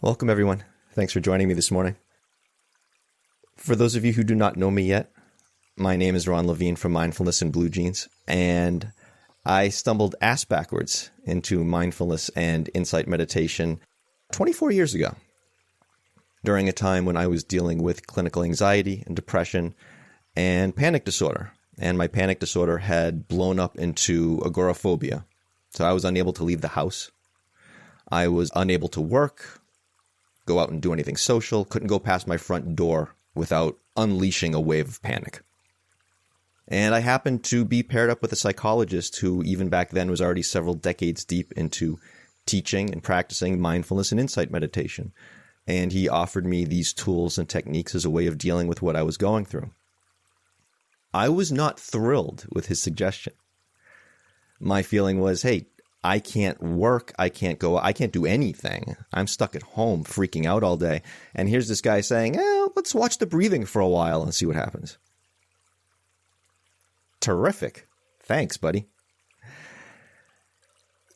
Welcome, everyone. Thanks for joining me this morning. For those of you who do not know me yet, my name is Ron Levine from Mindfulness and Blue Jeans, and I stumbled ass backwards into mindfulness and insight meditation 24 years ago, during a time when I was dealing with clinical anxiety and depression and panic disorder. And my panic disorder had blown up into agoraphobia. So I was unable to leave the house. I was unable to work, go out and do anything social, couldn't go past my front door without unleashing a wave of panic. And I happened to be paired up with a psychologist who even back then was already several decades deep into teaching and practicing mindfulness and insight meditation. And he offered me these tools and techniques as a way of dealing with what I was going through. I was not thrilled with his suggestion. My feeling was, hey, I can't work, I can't do anything. I'm stuck at home freaking out all day. And here's this guy saying, let's watch the breathing for a while and see what happens. Terrific. Thanks, buddy.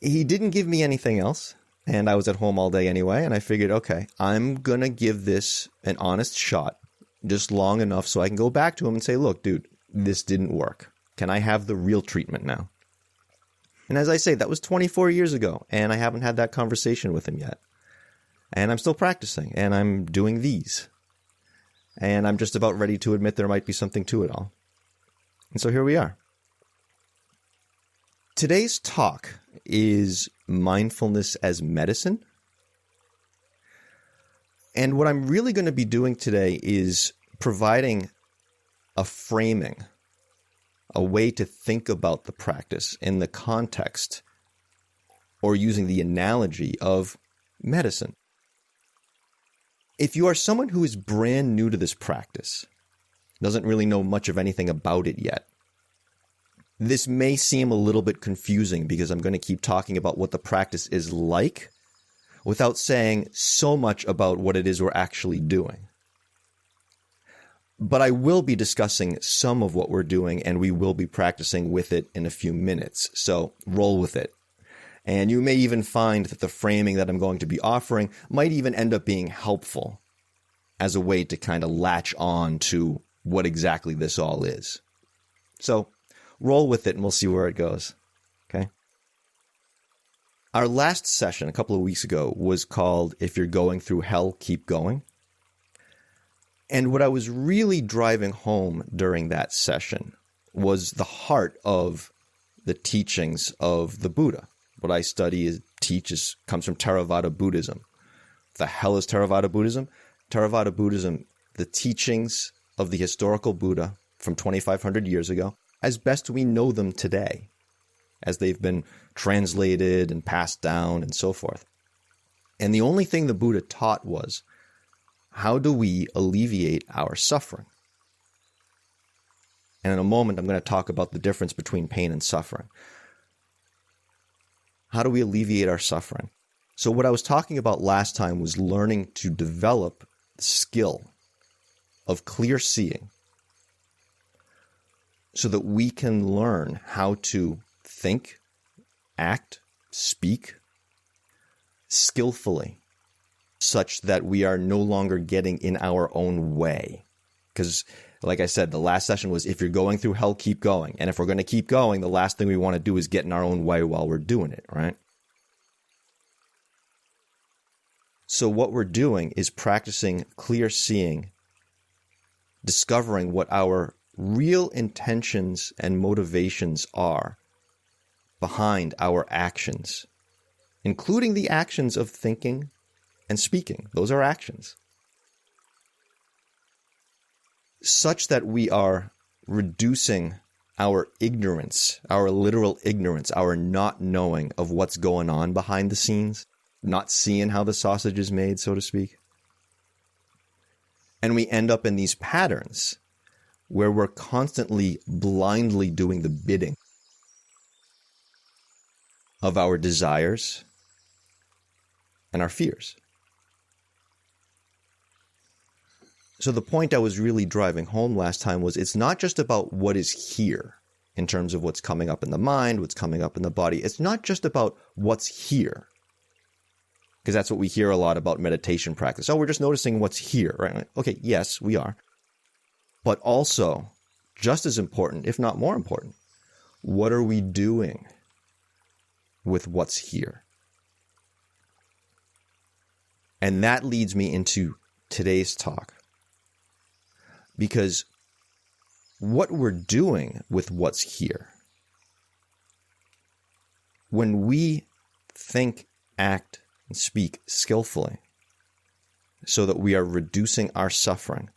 He didn't give me anything else, and I was at home all day anyway, and I figured, okay, I'm going to give this an honest shot just long enough so I can go back to him and say, look, dude, this didn't work. Can I have the real treatment now? And as I say, that was 24 years ago, and I haven't had that conversation with him yet. And I'm still practicing, and I'm doing these. And I'm just about ready to admit there might be something to it all. And so here we are. Today's talk is mindfulness as medicine. And what I'm really going to be doing today is providing a framing, a way to think about the practice in the context or using the analogy of medicine. If you are someone who is brand new to this practice, doesn't really know much of anything about it yet, this may seem a little bit confusing because I'm going to keep talking about what the practice is like without saying so much about what it is we're actually doing. But I will be discussing some of what we're doing, and we will be practicing with it in a few minutes. So roll with it. And you may even find that the framing that I'm going to be offering might even end up being helpful as a way to kind of latch on to what exactly this all is. So roll with it and we'll see where it goes. Okay? Our last session a couple of weeks ago was called If You're Going Through Hell, Keep Going. And what I was really driving home during that session was the heart of the teachings of the Buddha. What I study comes from Theravada Buddhism. The hell is Theravada Buddhism? Theravada Buddhism, the teachings of the historical Buddha from 2,500 years ago, as best we know them today, as they've been translated and passed down and so forth. And the only thing the Buddha taught was, how do we alleviate our suffering? And in a moment, I'm going to talk about the difference between pain and suffering. How do we alleviate our suffering? So what I was talking about last time was learning to develop the skill of clear seeing so that we can learn how to think, act, speak skillfully, such that we are no longer getting in our own way. Because, like I said, the last session was if you're going through hell, keep going. And if we're going to keep going, the last thing we want to do is get in our own way while we're doing it, right? So what we're doing is practicing clear seeing, discovering what our real intentions and motivations are behind our actions, including the actions of thinking and speaking. Those are actions. Such that we are reducing our ignorance, our literal ignorance, our not knowing of what's going on behind the scenes, not seeing how the sausage is made, so to speak. And we end up in these patterns where we're constantly blindly doing the bidding of our desires and our fears. So the point I was really driving home last time was it's not just about what is here in terms of what's coming up in the mind, what's coming up in the body. It's not just about what's here. Because that's what we hear a lot about meditation practice. Oh, we're just noticing what's here, right? Okay, yes, we are. But also, just as important, if not more important, what are we doing with what's here? And that leads me into today's talk. Because what we're doing with what's here, when we think, act, and speak skillfully so that we are reducing our suffering,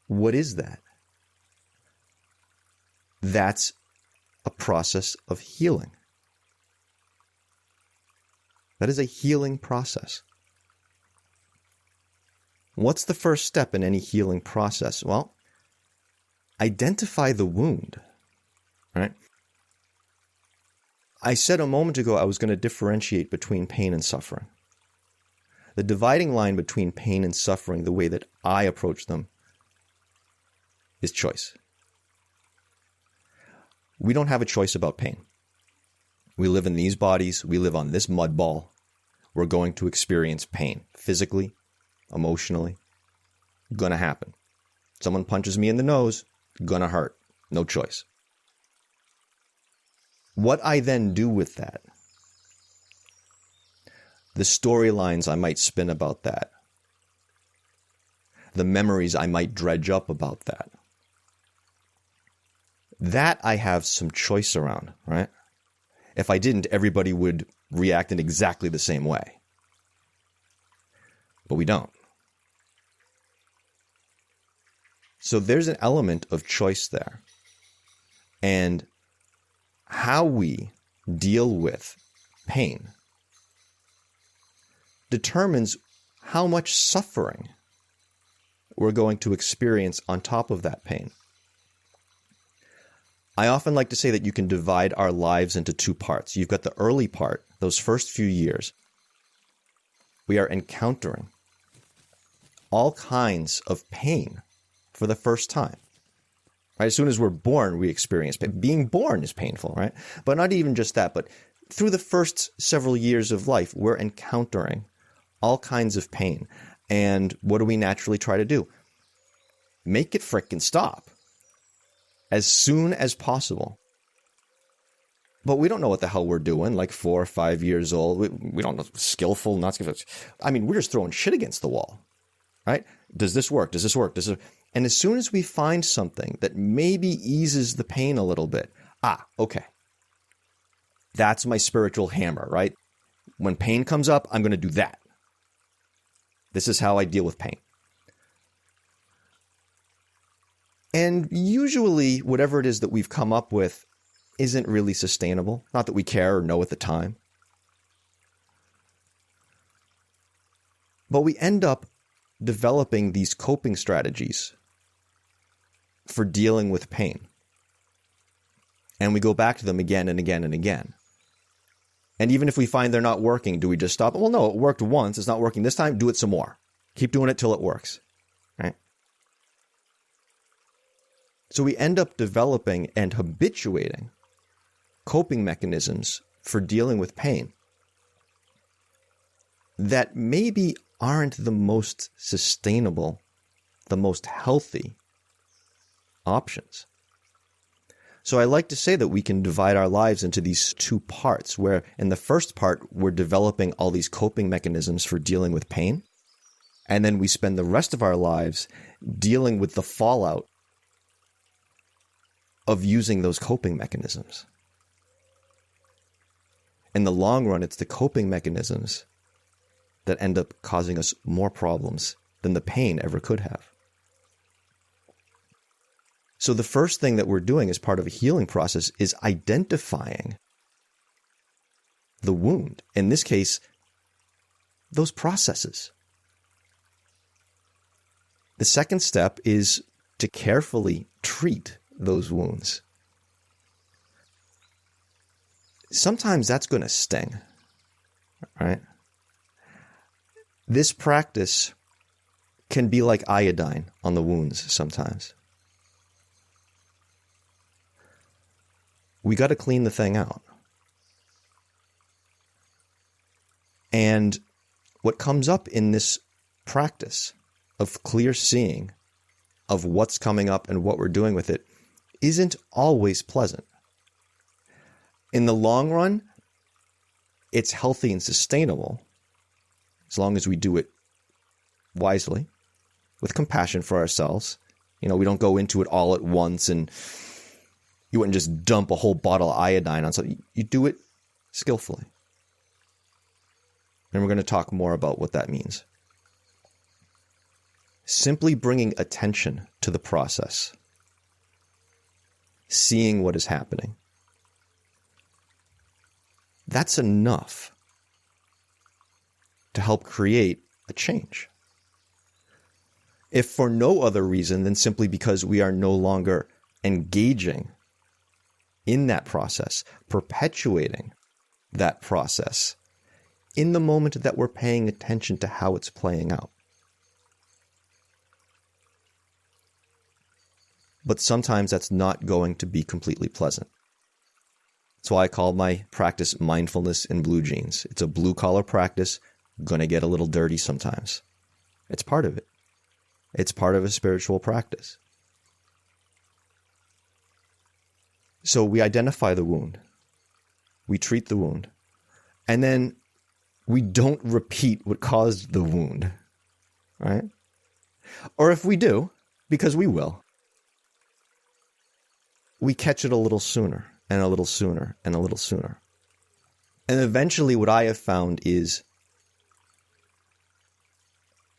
what is that? That's a process of healing. That is a healing process. What's the first step in any healing process? Well, identify the wound, right? I said a moment ago I was going to differentiate between pain and suffering. The dividing line between pain and suffering, the way that I approach them, is choice. We don't have a choice about pain. We live in these bodies. We live on this mud ball. We're going to experience pain physically, emotionally. Gonna happen. Someone punches me in the nose, gonna hurt. No choice. What I then do with that, the storylines I might spin about that, the memories I might dredge up about that I have some choice around, right? If I didn't, everybody would react in exactly the same way. But we don't. So there's an element of choice there. And how we deal with pain determines how much suffering we're going to experience on top of that pain. I often like to say that you can divide our lives into two parts. You've got the early part, those first few years. We are encountering all kinds of pain for the first time. Right? As soon as we're born, we experience pain. Being born is painful, right? But not even just that, but through the first several years of life, we're encountering all kinds of pain. And what do we naturally try to do? Make it frickin' stop as soon as possible. But we don't know what the hell we're doing, like 4 or 5 years old. We don't know, skillful, not skillful. I mean, we're just throwing shit against the wall, right? Does this work? Does this work? And as soon as we find something that maybe eases the pain a little bit, okay. That's my spiritual hammer, right? When pain comes up, I'm going to do that. This is how I deal with pain. And usually, whatever it is that we've come up with isn't really sustainable. Not that we care or know at the time. But we end up developing these coping strategies for dealing with pain. And we go back to them again and again and again. And even if we find they're not working, do we just stop? Well, no, it worked once. It's not working this time. Do it some more. Keep doing it till it works. Right? So we end up developing and habituating coping mechanisms for dealing with pain that maybe aren't the most sustainable, the most healthy options. So I like to say that we can divide our lives into these two parts, where in the first part, we're developing all these coping mechanisms for dealing with pain. And then we spend the rest of our lives dealing with the fallout of using those coping mechanisms. In the long run, it's the coping mechanisms that end up causing us more problems than the pain ever could have. So the first thing that we're doing as part of a healing process is identifying the wound. In this case, those processes. The second step is to carefully treat those wounds. Sometimes that's going to sting, right? This practice can be like iodine on the wounds sometimes. We got to clean the thing out. And what comes up in this practice of clear seeing of what's coming up and what we're doing with it isn't always pleasant. In the long run, it's healthy and sustainable as long as we do it wisely, with compassion for ourselves. We don't go into it all at once, and you wouldn't just dump a whole bottle of iodine on something. You do it skillfully. And we're going to talk more about what that means. Simply bringing attention to the process, seeing what is happening. That's enough to help create a change. If for no other reason than simply because we are no longer engaging in that process, perpetuating that process in the moment that we're paying attention to how it's playing out. But sometimes that's not going to be completely pleasant. That's why I call my practice mindfulness in blue jeans. It's a blue-collar practice, going to get a little dirty sometimes. It's part of it. It's part of a spiritual practice. So we identify the wound. We treat the wound. And then we don't repeat what caused the wound, right? Or if we do, because we will, we catch it a little sooner and a little sooner and a little sooner. And eventually what I have found is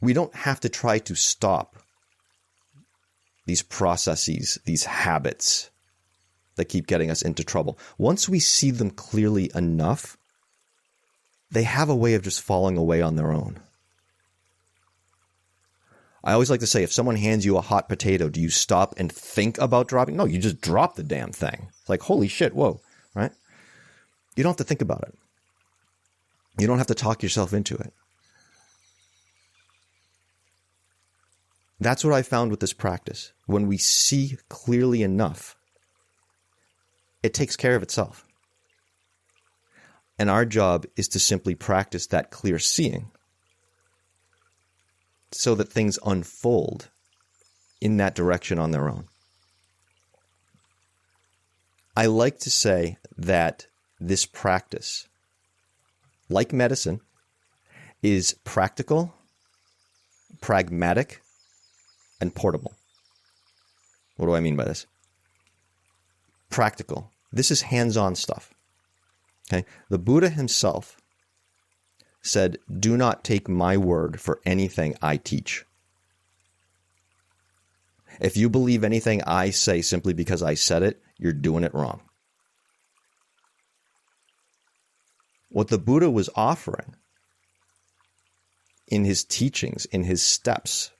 we don't have to try to stop these processes, these habits that keep getting us into trouble. Once we see them clearly enough, they have a way of just falling away on their own. I always like to say, if someone hands you a hot potato, do you stop and think about dropping? No, you just drop the damn thing. It's like, holy shit, whoa, right? You don't have to think about it. You don't have to talk yourself into it. That's what I found with this practice. When we see clearly enough, it takes care of itself. And our job is to simply practice that clear seeing so that things unfold in that direction on their own. I like to say that this practice, like medicine, is practical, pragmatic, and portable. What do I mean by this? Practical. This is hands-on stuff. Okay? The Buddha himself said, "Do not take my word for anything I teach." If you believe anything I say simply because I said it, you're doing it wrong. What the Buddha was offering in his teachings, in his steps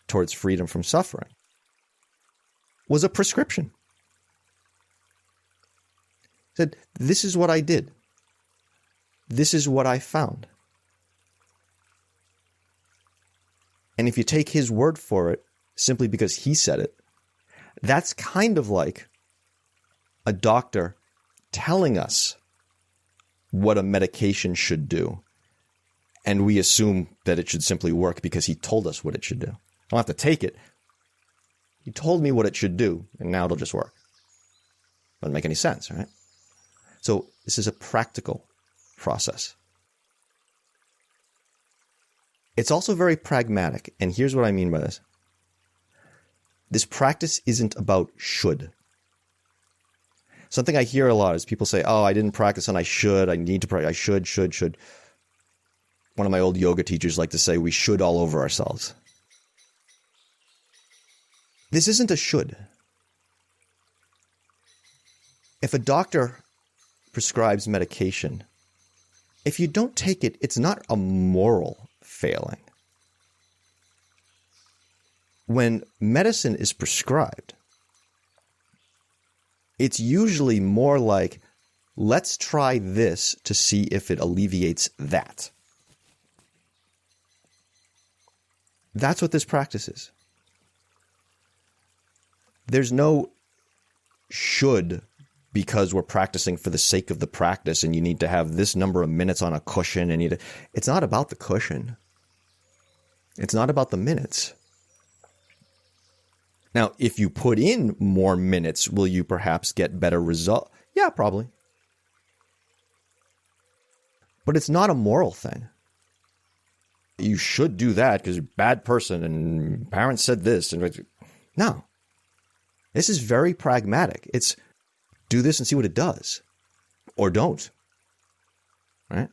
towards freedom from suffering, was a prescription. He said, this is what I did. This is what I found. And if you take his word for it, simply because he said it, that's kind of like a doctor telling us what a medication should do. And we assume that it should simply work because he told us what it should do. I don't have to take it. He told me what it should do, and now it'll just work. Doesn't make any sense, right? So this is a practical process. It's also very pragmatic, and here's what I mean by this. This practice isn't about should. Something I hear a lot is people say, oh, I didn't practice and I should. I need to practice. I should. One of my old yoga teachers liked to say, we should all over ourselves. This isn't a should. If a doctor prescribes medication, if you don't take it, it's not a moral failing. When medicine is prescribed, it's usually more like, let's try this to see if it alleviates that. That's what this practice is. There's no should because we're practicing for the sake of the practice and you need to have this number of minutes on a cushion and it's not about the cushion. It's not about the minutes. Now, if you put in more minutes, will you perhaps get better results? Yeah, probably. But it's not a moral thing. You should do that because you're a bad person and parents said this. No. This is very pragmatic. It's do this and see what it does. Or don't. Right?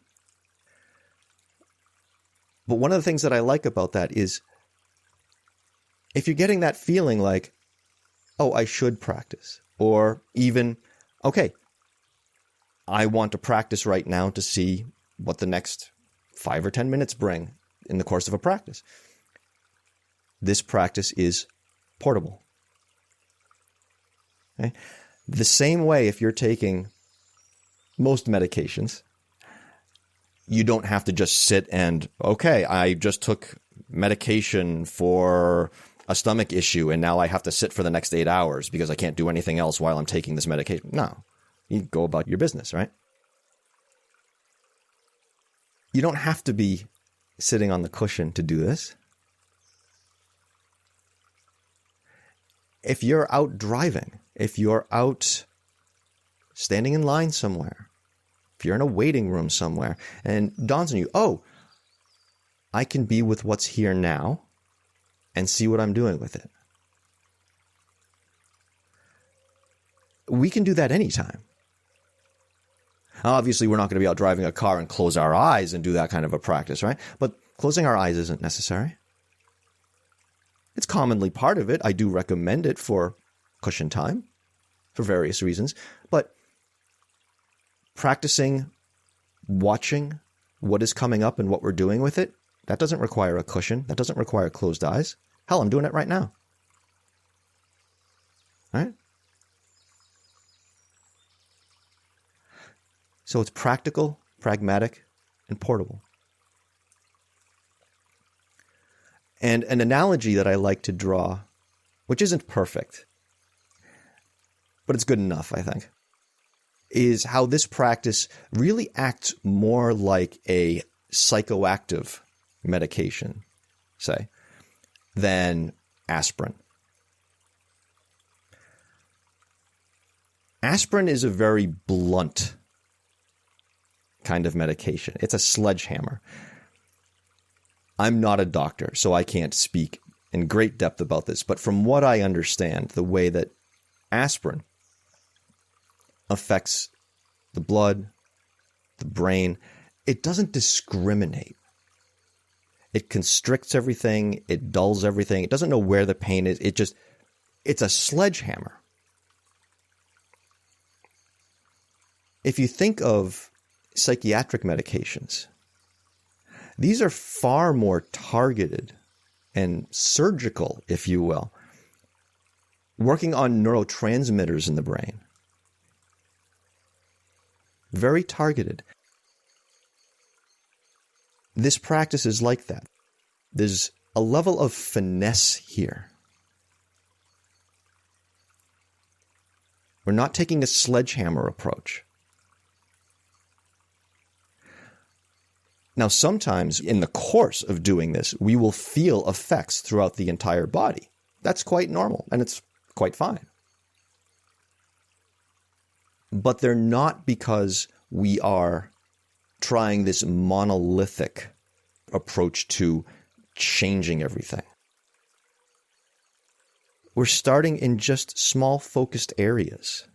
But one of the things that I like about that is if you're getting that feeling like, oh, I should practice. Or even, okay, I want to practice right now to see what the next 5 or 10 minutes bring in the course of a practice. This practice is portable. Okay? The same way if you're taking most medications, you don't have to just sit and, okay, I just took medication for a stomach issue and now I have to sit for the next 8 hours because I can't do anything else while I'm taking this medication. No, you go about your business, right? You don't have to be sitting on the cushion to do this. If you're out driving, if you're out standing in line somewhere, if you're in a waiting room somewhere and it dawns on you, oh, I can be with what's here now and see what I'm doing with it. We can do that anytime. Obviously, we're not going to be out driving a car and close our eyes and do that kind of a practice, right? But closing our eyes isn't necessary. It's commonly part of it. I do recommend it for cushion time for various reasons. But practicing watching what is coming up and what we're doing with it, that doesn't require a cushion. That doesn't require closed eyes. Hell, I'm doing it right now. All right? So it's practical, pragmatic, and portable. And an analogy that I like to draw, which isn't perfect, but it's good enough, I think, is how this practice really acts more like a psychoactive medication, say, than aspirin. Aspirin is a very blunt kind of medication. It's a sledgehammer. I'm not a doctor, so I can't speak in great depth about this, but from what I understand, the way that aspirin affects the blood, the brain, it doesn't discriminate. It constricts everything. It dulls everything. It doesn't know where the pain is. It's a sledgehammer. If you think of psychiatric medications, these are far more targeted and surgical, if you will, working on neurotransmitters in the brain. Very targeted. This practice is like that. There's a level of finesse here. We're not taking a sledgehammer approach. Now, sometimes in the course of doing this, we will feel effects throughout the entire body. That's quite normal, and it's quite fine. But they're not because we are trying this monolithic approach to changing everything. We're starting in just small, focused areas.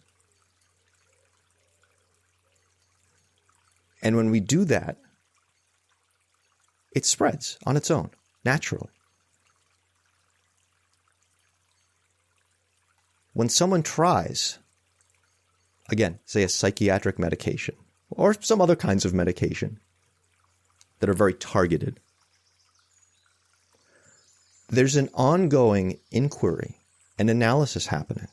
And when we do that, it spreads on its own, naturally. When someone tries, again, say a psychiatric medication or some other kinds of medication that are very targeted, there's an ongoing inquiry and analysis happening.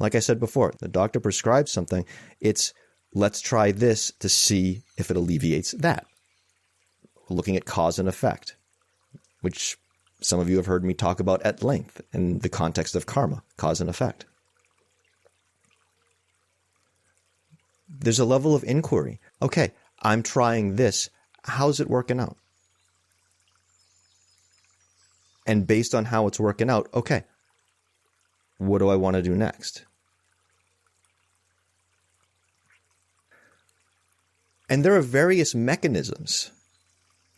Like I said before, the doctor prescribes something, it's let's try this to see if it alleviates that. Looking at cause and effect, which some of you have heard me talk about at length in the context of karma, cause and effect. There's a level of inquiry. Okay, I'm trying this. How's it working out? And based on how it's working out, okay, what do I want to do next? And there are various mechanisms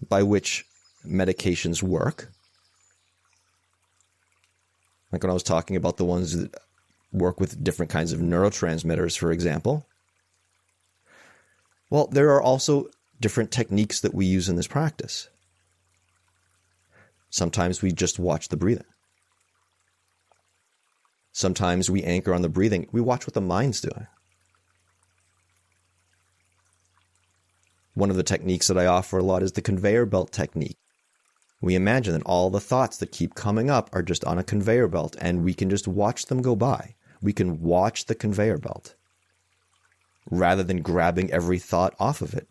by which medications work. Like when I was talking about the ones that work with different kinds of neurotransmitters, for example. Well, there are also different techniques that we use in this practice. Sometimes we just watch the breathing. Sometimes we anchor on the breathing. We watch what the mind's doing. One of the techniques that I offer a lot is the conveyor belt technique. We imagine that all the thoughts that keep coming up are just on a conveyor belt, and we can just watch them go by. We can watch the conveyor belt rather than grabbing every thought off of it.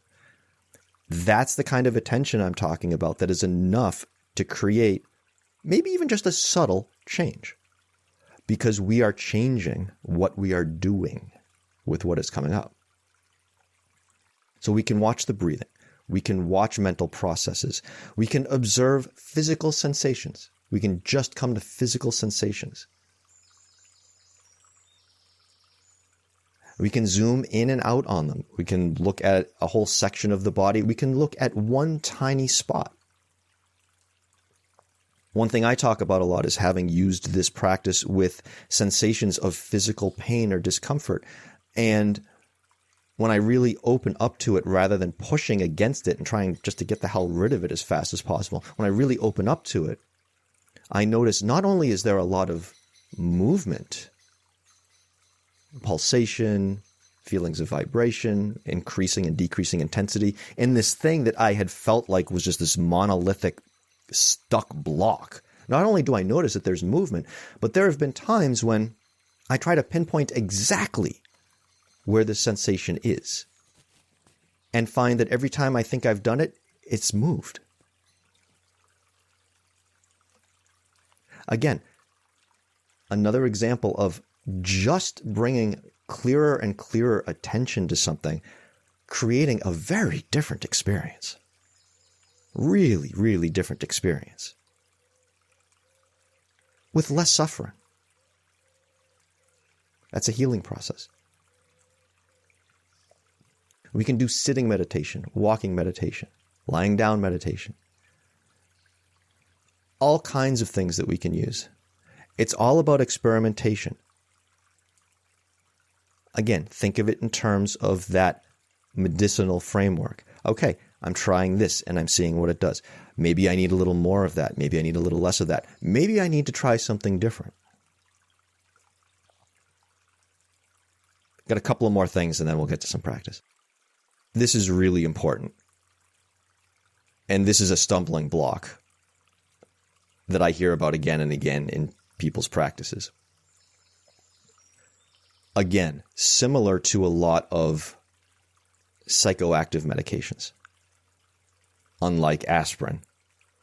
That's the kind of attention I'm talking about that is enough to create maybe even just a subtle change, because we are changing what we are doing with what is coming up. So we can watch the breathing. We can watch mental processes. We can observe physical sensations. We can just come to physical sensations. We can zoom in and out on them. We can look at a whole section of the body. We can look at one tiny spot. One thing I talk about a lot is having used this practice with sensations of physical pain or discomfort. And when I really open up to it rather than pushing against it and trying just to get the hell rid of it as fast as possible, when I really open up to it, I notice not only is there a lot of movement, pulsation, feelings of vibration, increasing and decreasing intensity in this thing that I had felt like was just this monolithic stuck block. Not only do I notice that there's movement, but there have been times when I try to pinpoint exactly where the sensation is and find that every time I think I've done it, it's moved. Again, another example of just bringing clearer and clearer attention to something, creating a very different experience. Really, really different experience. With less suffering. That's a healing process. We can do sitting meditation, walking meditation, lying down meditation. All kinds of things that we can use. It's all about experimentation. Again, think of it in terms of that medicinal framework. Okay, I'm trying this and I'm seeing what it does. Maybe I need a little more of that. Maybe I need a little less of that. Maybe I need to try something different. Got a couple of more things and then we'll get to some practice. This is really important. And this is a stumbling block that I hear about again and again in people's practices. Again, similar to a lot of psychoactive medications. Unlike aspirin.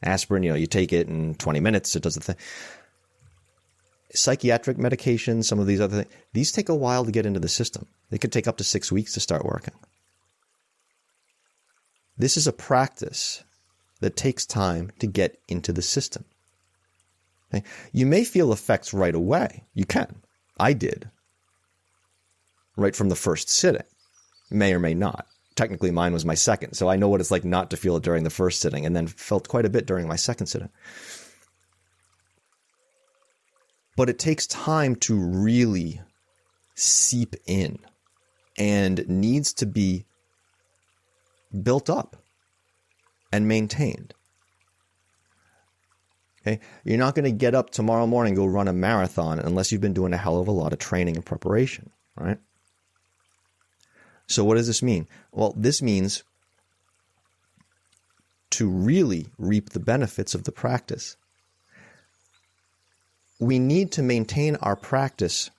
Aspirin, you take it in 20 minutes, it does the thing. Psychiatric medications, some of these other things, these take a while to get into the system. They could take up to 6 weeks to start working. This is a practice that takes time to get into the system. Okay? You may feel effects right away. You can. I did. Right from the first sitting. May or may not. Technically, mine was my second, so I know what it's like not to feel it during the first sitting, and then felt quite a bit during my second sitting. But it takes time to really seep in and needs to be built up and maintained. Okay? You're not going to get up tomorrow morning and go run a marathon unless you've been doing a hell of a lot of training and preparation, right? So what does this mean? Well, this means to really reap the benefits of the practice, we need to maintain our practice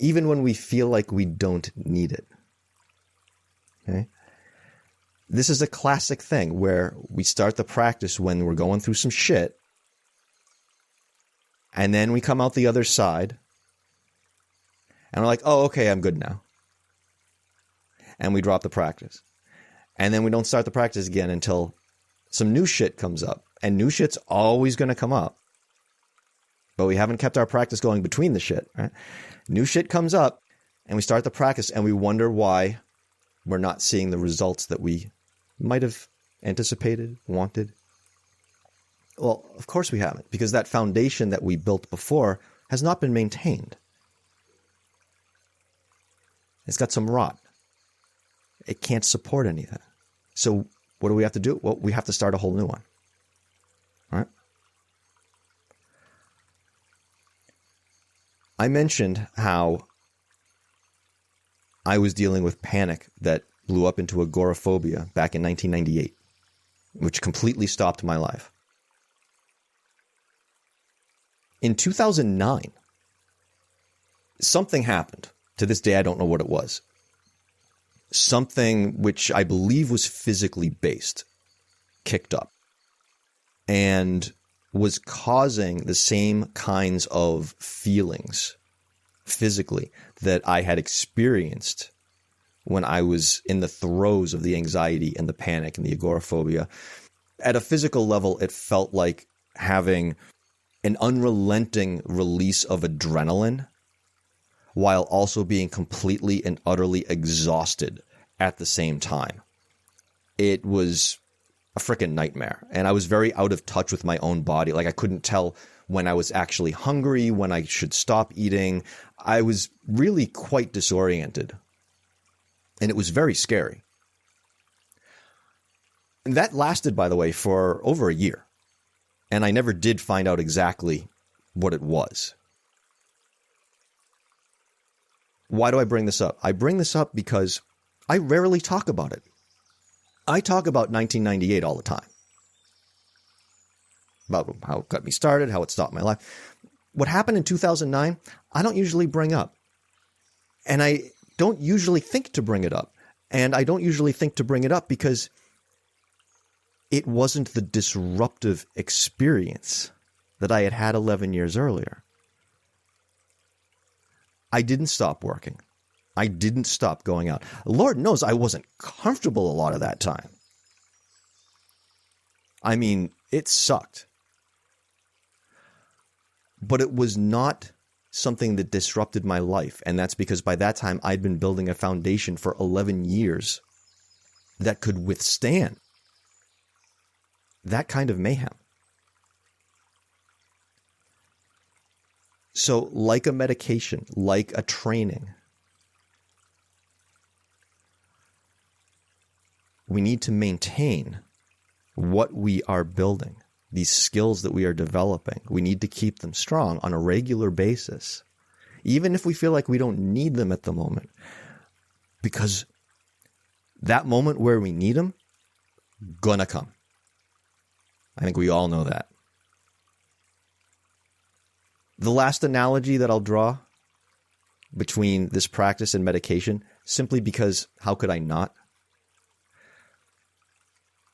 even when we feel like we don't need it. Okay? This is a classic thing where we start the practice when we're going through some shit, and then we come out the other side, and we're like, oh, okay, I'm good now. and we drop the practice. And then we don't start the practice again until some new shit comes up. And new shit's always going to come up. But we haven't kept our practice going between the shit, right? New shit comes up, and we start the practice, and we wonder why we're not seeing the results that we might have anticipated, wanted. Well, of course we haven't, because that foundation that we built before has not been maintained. It's got some rot. It can't support anything. So what do we have to do? Well, we have to start a whole new one. All right? I mentioned how I was dealing with panic that blew up into agoraphobia back in 1998, which completely stopped my life. In 2009, something happened. To this day, I don't know what it was. Something which I believe was physically based kicked up and was causing the same kinds of feelings physically that I had experienced when I was in the throes of the anxiety and the panic and the agoraphobia. At a physical level, it felt like having an unrelenting release of adrenaline while also being completely and utterly exhausted at the same time. It was a freaking nightmare. And I was very out of touch with my own body. Like I couldn't tell when I was actually hungry, when I should stop eating. I was really quite disoriented. And it was very scary. And that lasted, by the way, for over a year. And I never did find out exactly what it was. Why do I bring this up? I bring this up because I rarely talk about it. I talk about 1998 all the time. About how it got me started, how it stopped my life. What happened in 2009, I don't usually bring up. And I don't usually think to bring it up. And I don't usually think to bring it up because it wasn't the disruptive experience that I had had 11 years earlier. I didn't stop working. I didn't stop going out. Lord knows I wasn't comfortable a lot of that time. I mean, it sucked. But it was not something that disrupted my life. And that's because by that time, I'd been building a foundation for 11 years that could withstand that kind of mayhem. So like a medication, like a training, we need to maintain what we are building, these skills that we are developing. We need to keep them strong on a regular basis, even if we feel like we don't need them at the moment. Because that moment where we need them, gonna come. I think we all know that. The last analogy that I'll draw between this practice and medication, simply because how could I not?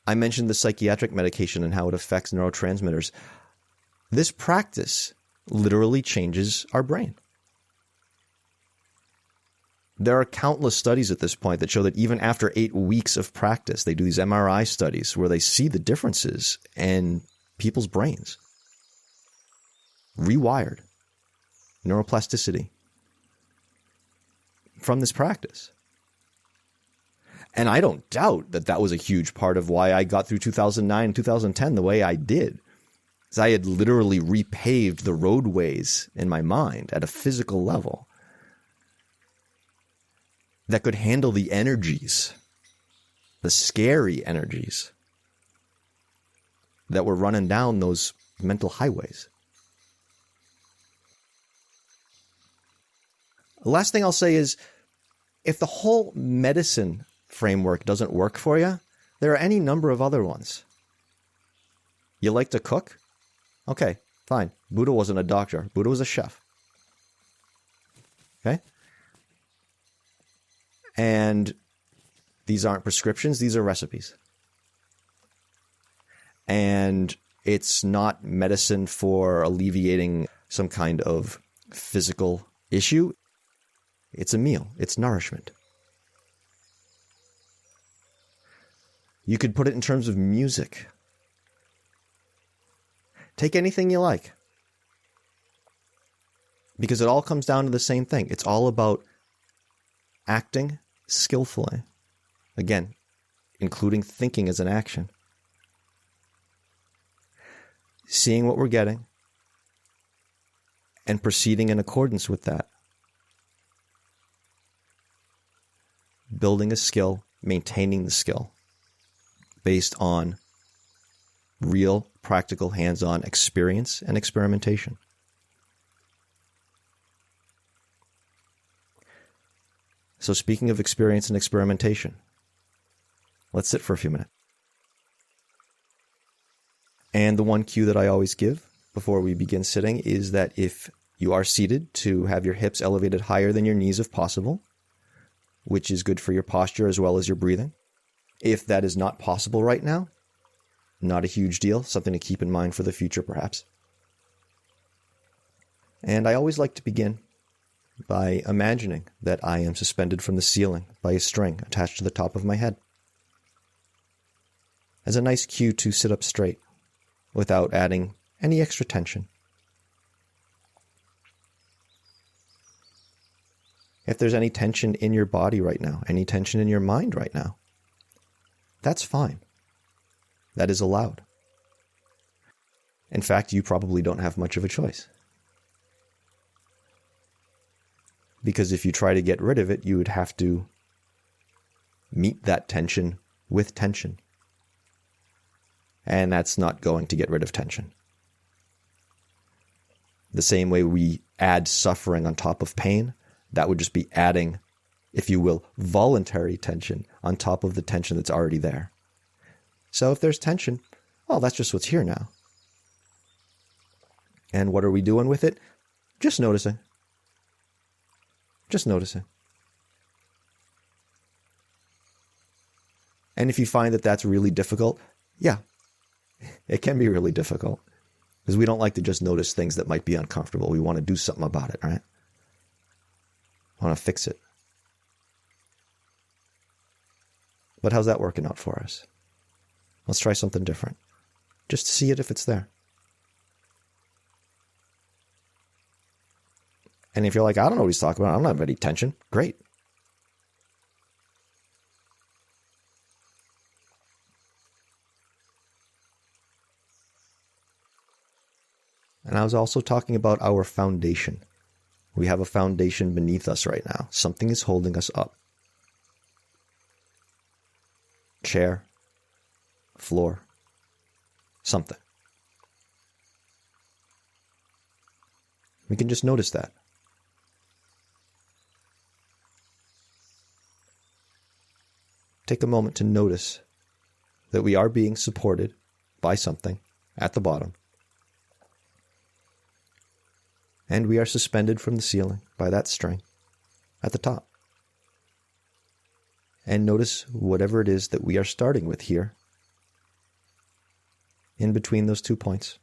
I mentioned the psychiatric medication and how it affects neurotransmitters. This practice literally changes our brain. There are countless studies at this point that show that even after 8 weeks of practice, they do these MRI studies where they see the differences in people's brains. Rewired. Neuroplasticity. From this practice. And I don't doubt that that was a huge part of why I got through 2009 and 2010 the way I did. Because I had literally repaved the roadways in my mind at a physical level that could handle the energies, the scary energies that were running down those mental highways. The last thing I'll say is, if the whole medicine framework doesn't work for you, there are any number of other ones. You like to cook? Okay, fine. Buddha wasn't a doctor. Buddha was a chef. Okay? And these aren't prescriptions. These are recipes. And it's not medicine for alleviating some kind of physical issue. It's a meal. It's nourishment. You could put it in terms of music. Take anything you like. Because it all comes down to the same thing. It's all about acting skillfully. Again, including thinking as an action. Seeing what we're getting and proceeding in accordance with that. Building a skill, maintaining the skill based on real, practical, hands-on experience and experimentation. So speaking of experience and experimentation, let's sit for a few minutes. And the one cue that I always give before we begin sitting is that if you are seated, to have your hips elevated higher than your knees if possible, which is good for your posture as well as your breathing. If that is not possible right now, not a huge deal, something to keep in mind for the future perhaps. And I always like to begin by imagining that I am suspended from the ceiling by a string attached to the top of my head, as a nice cue to sit up straight without adding any extra tension. If there's any tension in your body right now, any tension in your mind right now, that's fine. That is allowed. In fact, you probably don't have much of a choice. Because if you try to get rid of it, you would have to meet that tension with tension. And that's not going to get rid of tension. The same way we add suffering on top of pain, that would just be adding, if you will, voluntary tension on top of the tension that's already there. So if there's tension, well, that's just what's here now. And what are we doing with it? Just noticing. Just noticing. And if you find that that's really difficult, yeah, it can be really difficult. Because we don't like to just notice things that might be uncomfortable. We want to do something about it, right? I want to fix it. But how's that working out for us? Let's try something different. Just to see it if it's there. And if you're like, I don't know what he's talking about, I don't have any tension, great. And I was also talking about our foundation. We have a foundation beneath us right now. Something is holding us up. Chair, floor, something. We can just notice that. Take a moment to notice that we are being supported by something at the bottom. And we are suspended from the ceiling by that string at the top. And notice whatever it is that we are starting with here, in between those 2 points.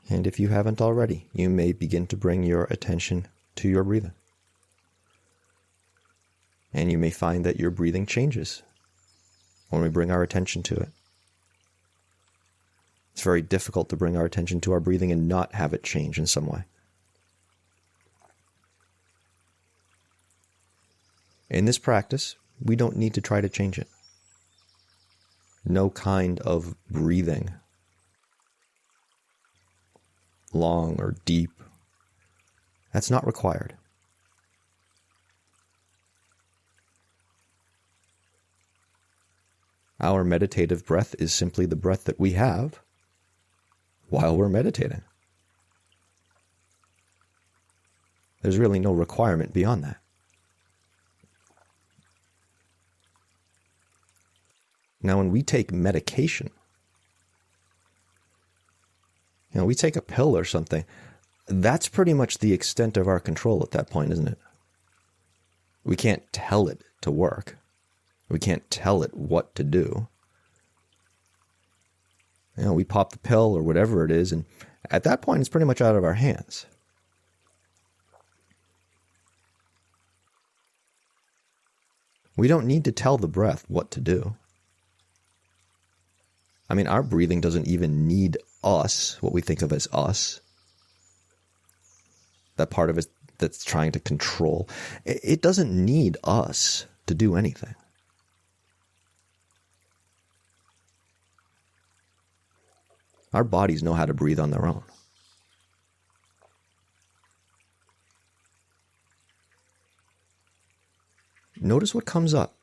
And if you haven't already, you may begin to bring your attention to your breathing. And you may find that your breathing changes when we bring our attention to it. It's very difficult to bring our attention to our breathing and not have it change in some way. In this practice, we don't need to try to change it. No kind of breathing, long or deep, that's not required. Our meditative breath is simply the breath that we have while we're meditating. There's really no requirement beyond that. Now, when we take medication, we take a pill or something, that's pretty much the extent of our control at that point, isn't it? We can't tell it to work. We can't tell it what to do. We pop the pill or whatever it is, and at that point, it's pretty much out of our hands. We don't need to tell the breath what to do. I mean, our breathing doesn't even need us, what we think of as us. That part of it that's trying to control. It doesn't need us to do anything. Our bodies know how to breathe on their own. Notice what comes up.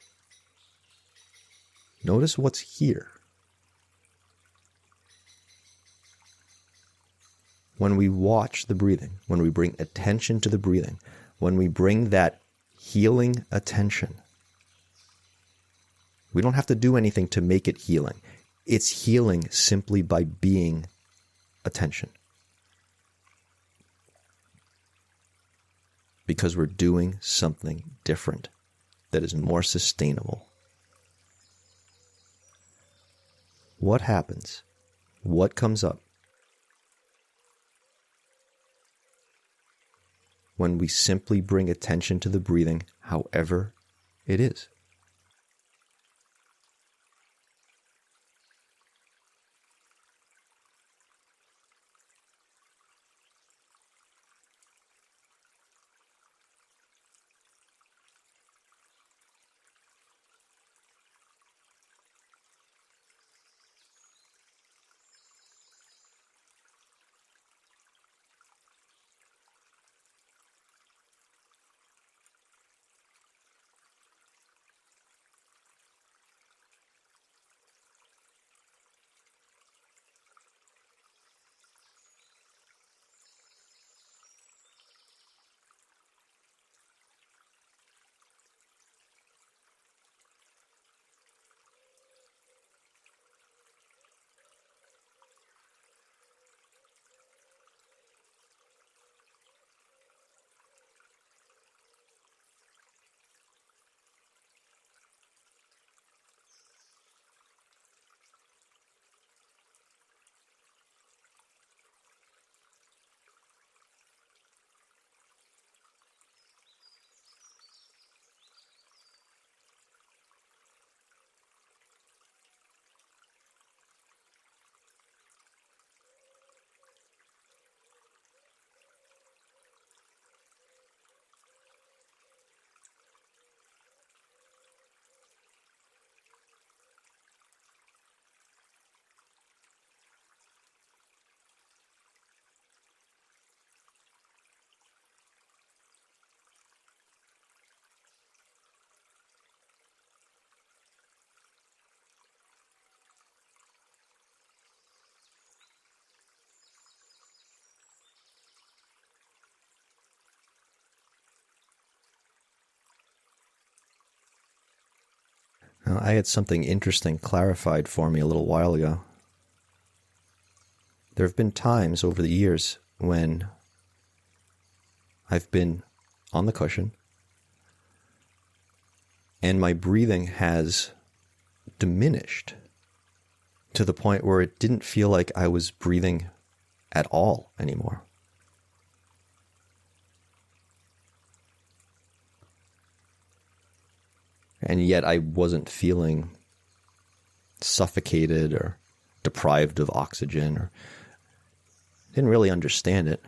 Notice what's here. When we watch the breathing, when we bring attention to the breathing, when we bring that healing attention, we don't have to do anything to make it healing. It's healing simply by being attention. Because we're doing something different that is more sustainable. What happens? What comes up when we simply bring attention to the breathing, however it is? Now, I had something interesting clarified for me a little while ago. There have been times over the years when I've been on the cushion and my breathing has diminished to the point where it didn't feel like I was breathing at all anymore. And yet I wasn't feeling suffocated or deprived of oxygen or didn't really understand it.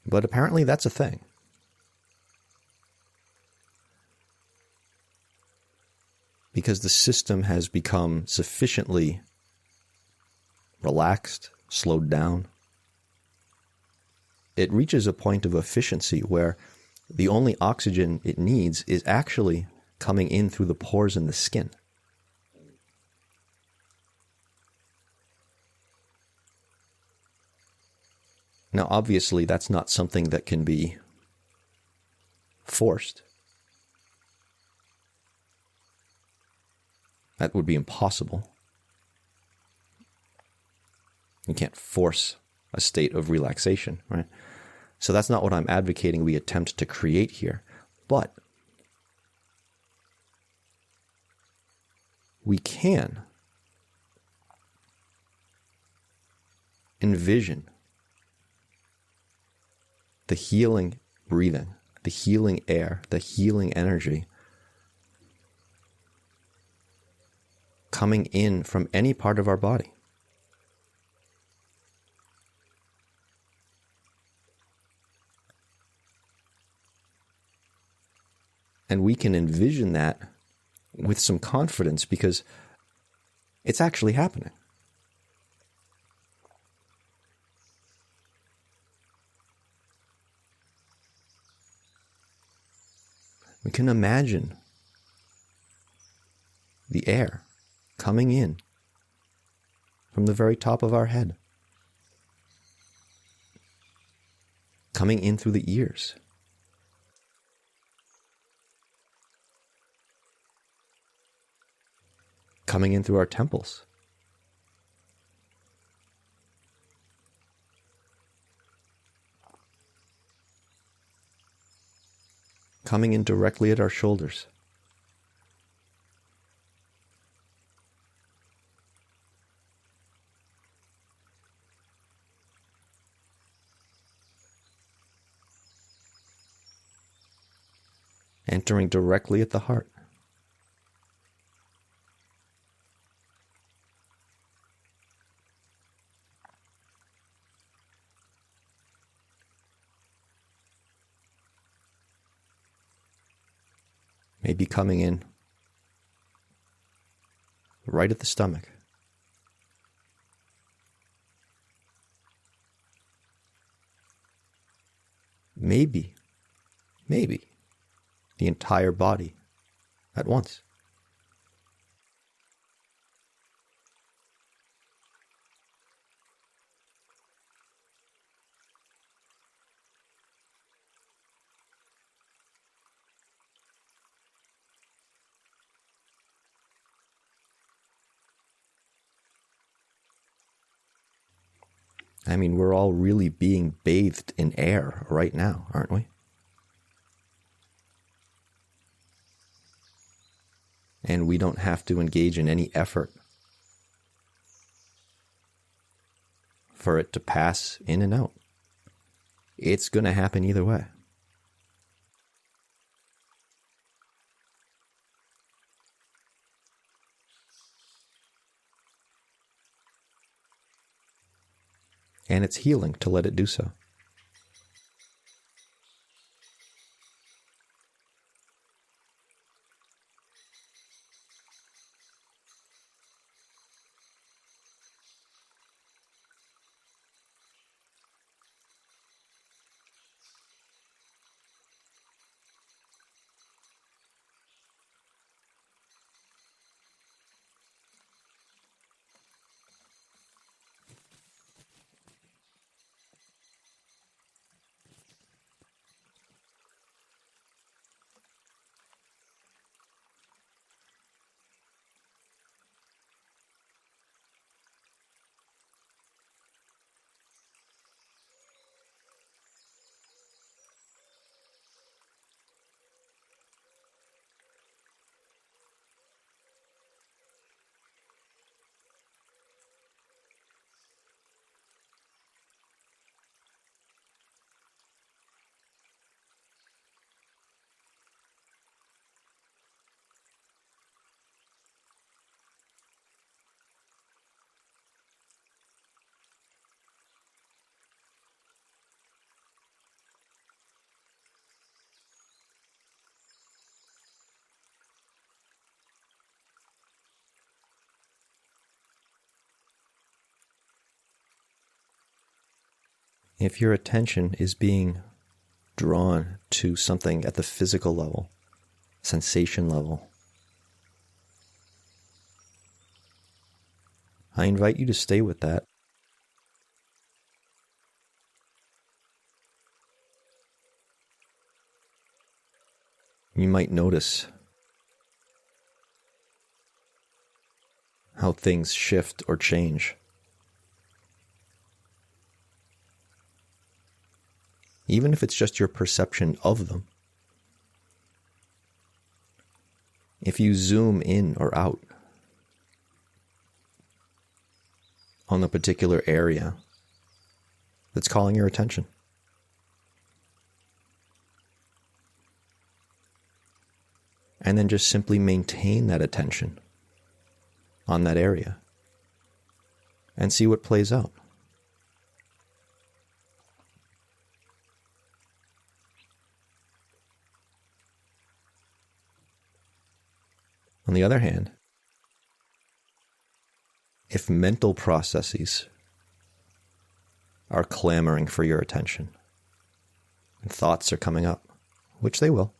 But apparently that's a thing. Because the system has become sufficiently relaxed, slowed down. It reaches a point of efficiency where the only oxygen it needs is actually coming in through the pores in the skin. Now, obviously, that's not something that can be forced. That would be impossible. You can't force a state of relaxation, right? So that's not what I'm advocating we attempt to create here. But we can envision the healing breathing, the healing air, the healing energy coming in from any part of our body. And we can envision that with some confidence because it's actually happening. We can imagine the air coming in from the very top of our head, coming in through the ears, coming in through our temples, coming in directly at our shoulders, entering directly at the heart. Maybe coming in right at the stomach. Maybe the entire body at once. I mean, we're all really being bathed in air right now, aren't we? And we don't have to engage in any effort for it to pass in and out. It's going to happen either way. And it's healing to let it do so. if your attention is being drawn to something at the physical level, sensation level, I invite you to stay with that. You might notice how things shift or change. Even if it's just your perception of them. If you zoom in or out on the particular area that's calling your attention. And then just simply maintain that attention on that area and see what plays out. On the other hand, if mental processes are clamoring for your attention and thoughts are coming up, which they will,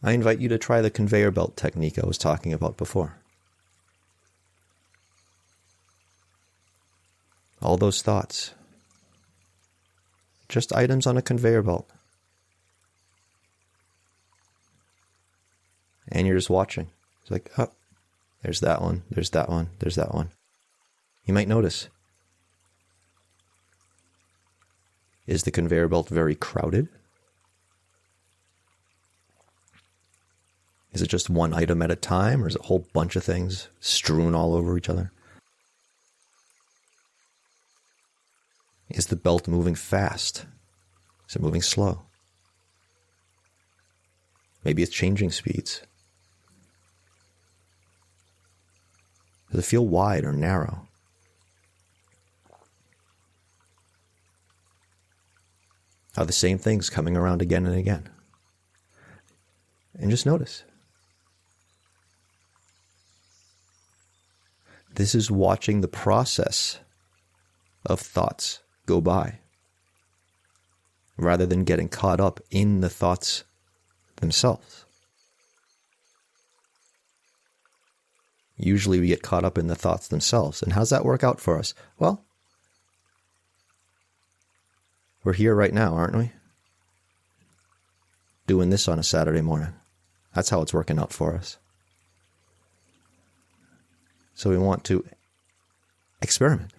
I invite you to try the conveyor belt technique I was talking about before. All those thoughts, just items on a conveyor belt. And you're just watching. It's like, oh, there's that one, there's that one, there's that one. You might notice. Is the conveyor belt very crowded? Is it just one item at a time, or is it a whole bunch of things strewn all over each other? Is the belt moving fast? Is it moving slow? Maybe it's changing speeds. Does it feel wide or narrow? Are the same things coming around again and again? And just notice. This is watching the process of thoughts go by, rather than getting caught up in the thoughts themselves. Usually we get caught up in the thoughts themselves. And how's that work out for us? Well, we're here right now, aren't we? Doing this on a Saturday morning. That's how it's working out for us. So we want to experiment,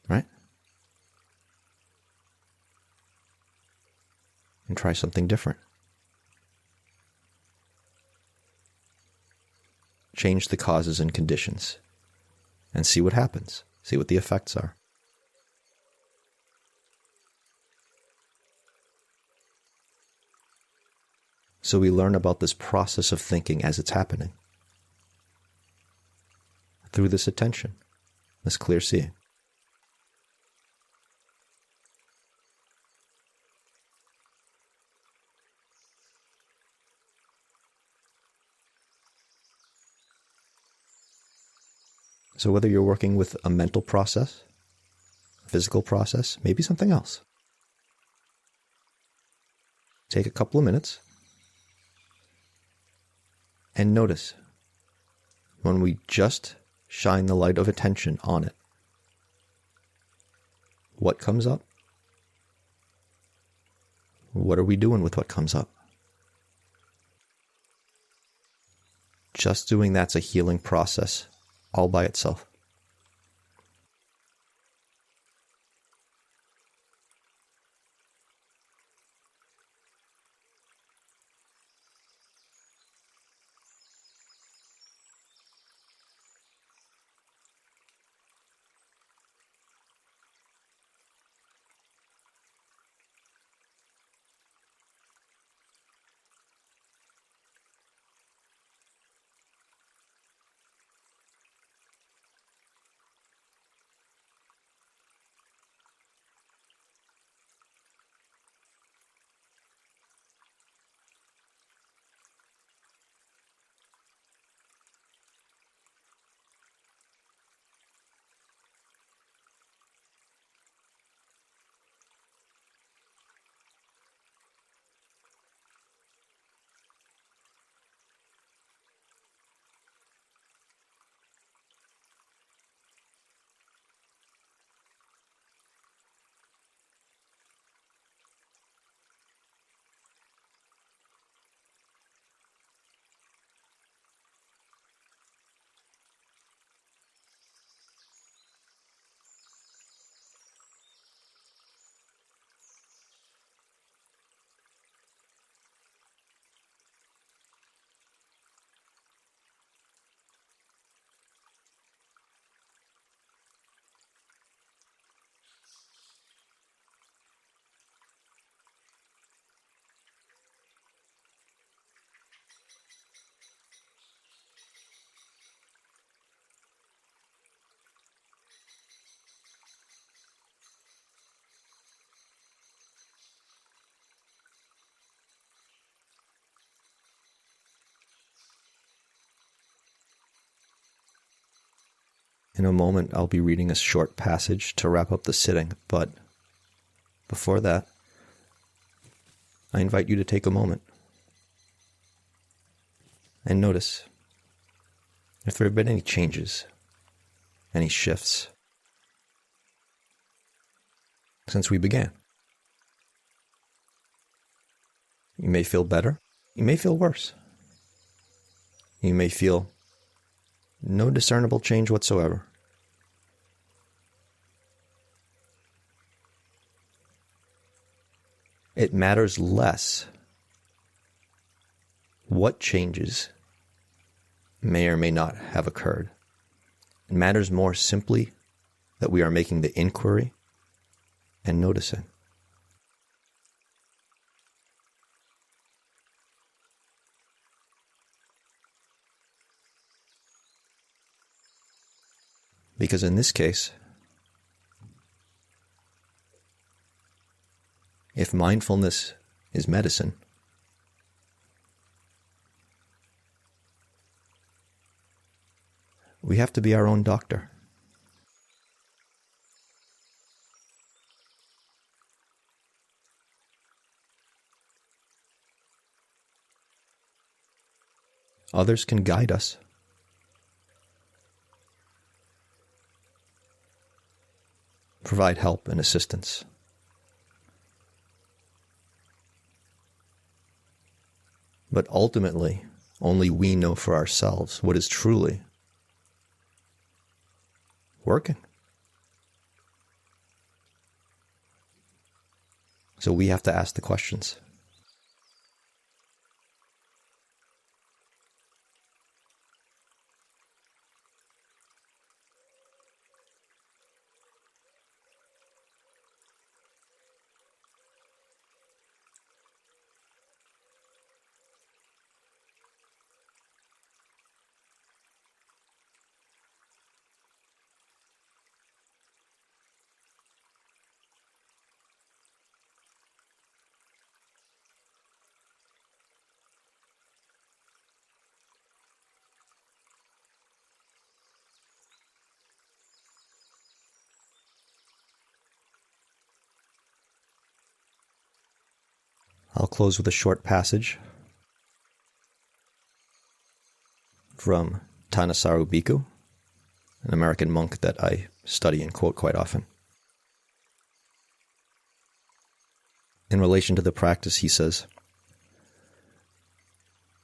right? And try something different. Change the causes and conditions and see what happens. See what the effects are. So we learn about this process of thinking as it's happening. Through this attention, this clear seeing. So whether you're working with a mental process, a physical process, maybe something else, take a couple of minutes and notice when we just shine the light of attention on it. What comes up? What are we doing with what comes up? Just doing that's a healing process all by itself. In a moment, I'll be reading a short passage to wrap up the sitting, but before that, I invite you to take a moment and notice if there have been any changes, any shifts since we began. You may feel better. You may feel worse. You may feel no discernible change whatsoever. It matters less what changes may or may not have occurred. It matters more simply that we are making the inquiry and noticing. Because in this case, if mindfulness is medicine, we have to be our own doctor. Others can guide us. Provide help and assistance. But ultimately, only we know for ourselves what is truly working. So we have to ask the questions. I'll close with a short passage from Thanissaro Bhikkhu, an American monk that I study and quote quite often. In relation to the practice, he says,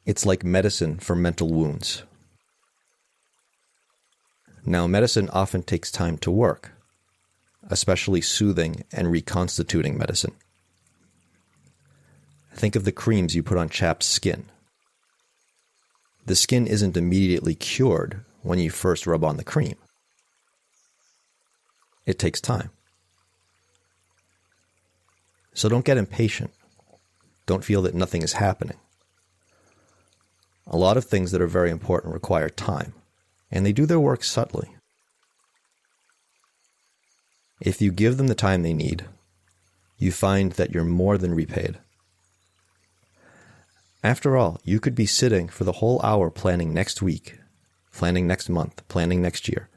"It's like medicine for mental wounds. Now, medicine often takes time to work, especially soothing and reconstituting medicine. Think of the creams you put on chapped skin. The skin isn't immediately cured when you first rub on the cream. It takes time. So don't get impatient. Don't feel that nothing is happening. A lot of things that are very important require time, and they do their work subtly. If you give them the time they need, you find that you're more than repaid. After all, you could be sitting for the whole hour planning next week, planning next month, planning next year.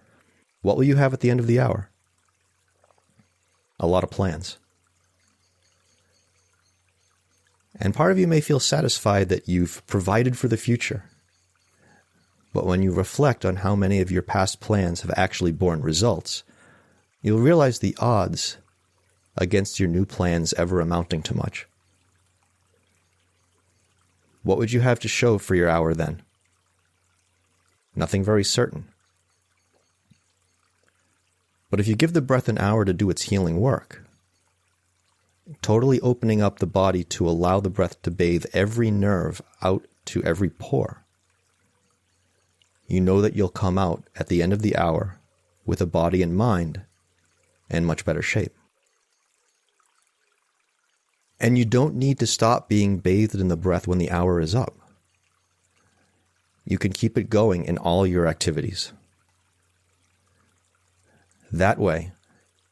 What will you have at the end of the hour? A lot of plans. And part of you may feel satisfied that you've provided for the future. But when you reflect on how many of your past plans have actually borne results, you'll realize the odds against your new plans ever amounting to much. What would you have to show for your hour then? Nothing very certain. But if you give the breath an hour to do its healing work, totally opening up the body to allow the breath to bathe every nerve out to every pore, you know that you'll come out at the end of the hour with a body and mind in much better shape. And you don't need to stop being bathed in the breath when the hour is up. You can keep it going in all your activities. That way,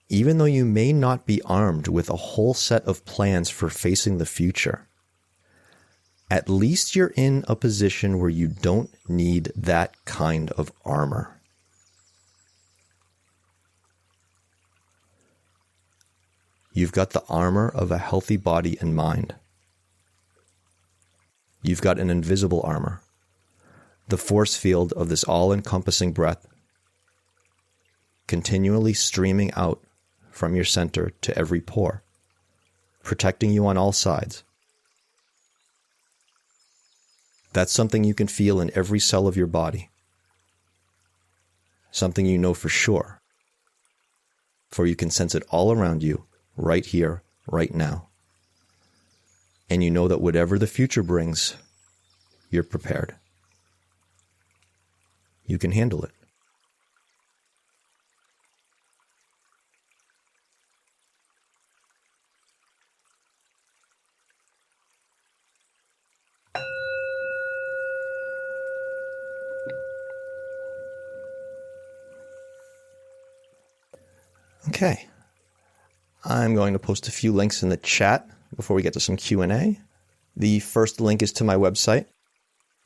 even though you may not be armed with a whole set of plans for facing the future, at least you're in a position where you don't need that kind of armor. You've got the armor of a healthy body and mind. You've got an invisible armor, the force field of this all-encompassing breath, continually streaming out from your center to every pore, protecting you on all sides. That's something you can feel in every cell of your body, something you know for sure, for you can sense it all around you, right here, right now. And you know that whatever the future brings, you're prepared. You can handle it. Okay. I'm going to post a few links in the chat before we get to some Q&A. The first link is to my website.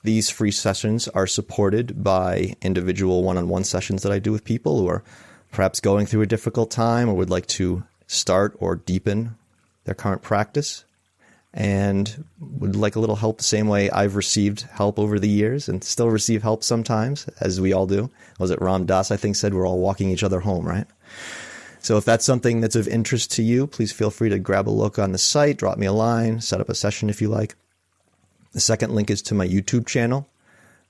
These free sessions are supported by individual one-on-one sessions that I do with people who are perhaps going through a difficult time or would like to start or deepen their current practice and would like a little help the same way I've received help over the years and still receive help sometimes, as we all do. Was it Ram Dass, I think, said we're all walking each other home, right? So if that's something that's of interest to you, please feel free to grab a look on the site, drop me a line, set up a session if you like. The second link is to my YouTube channel,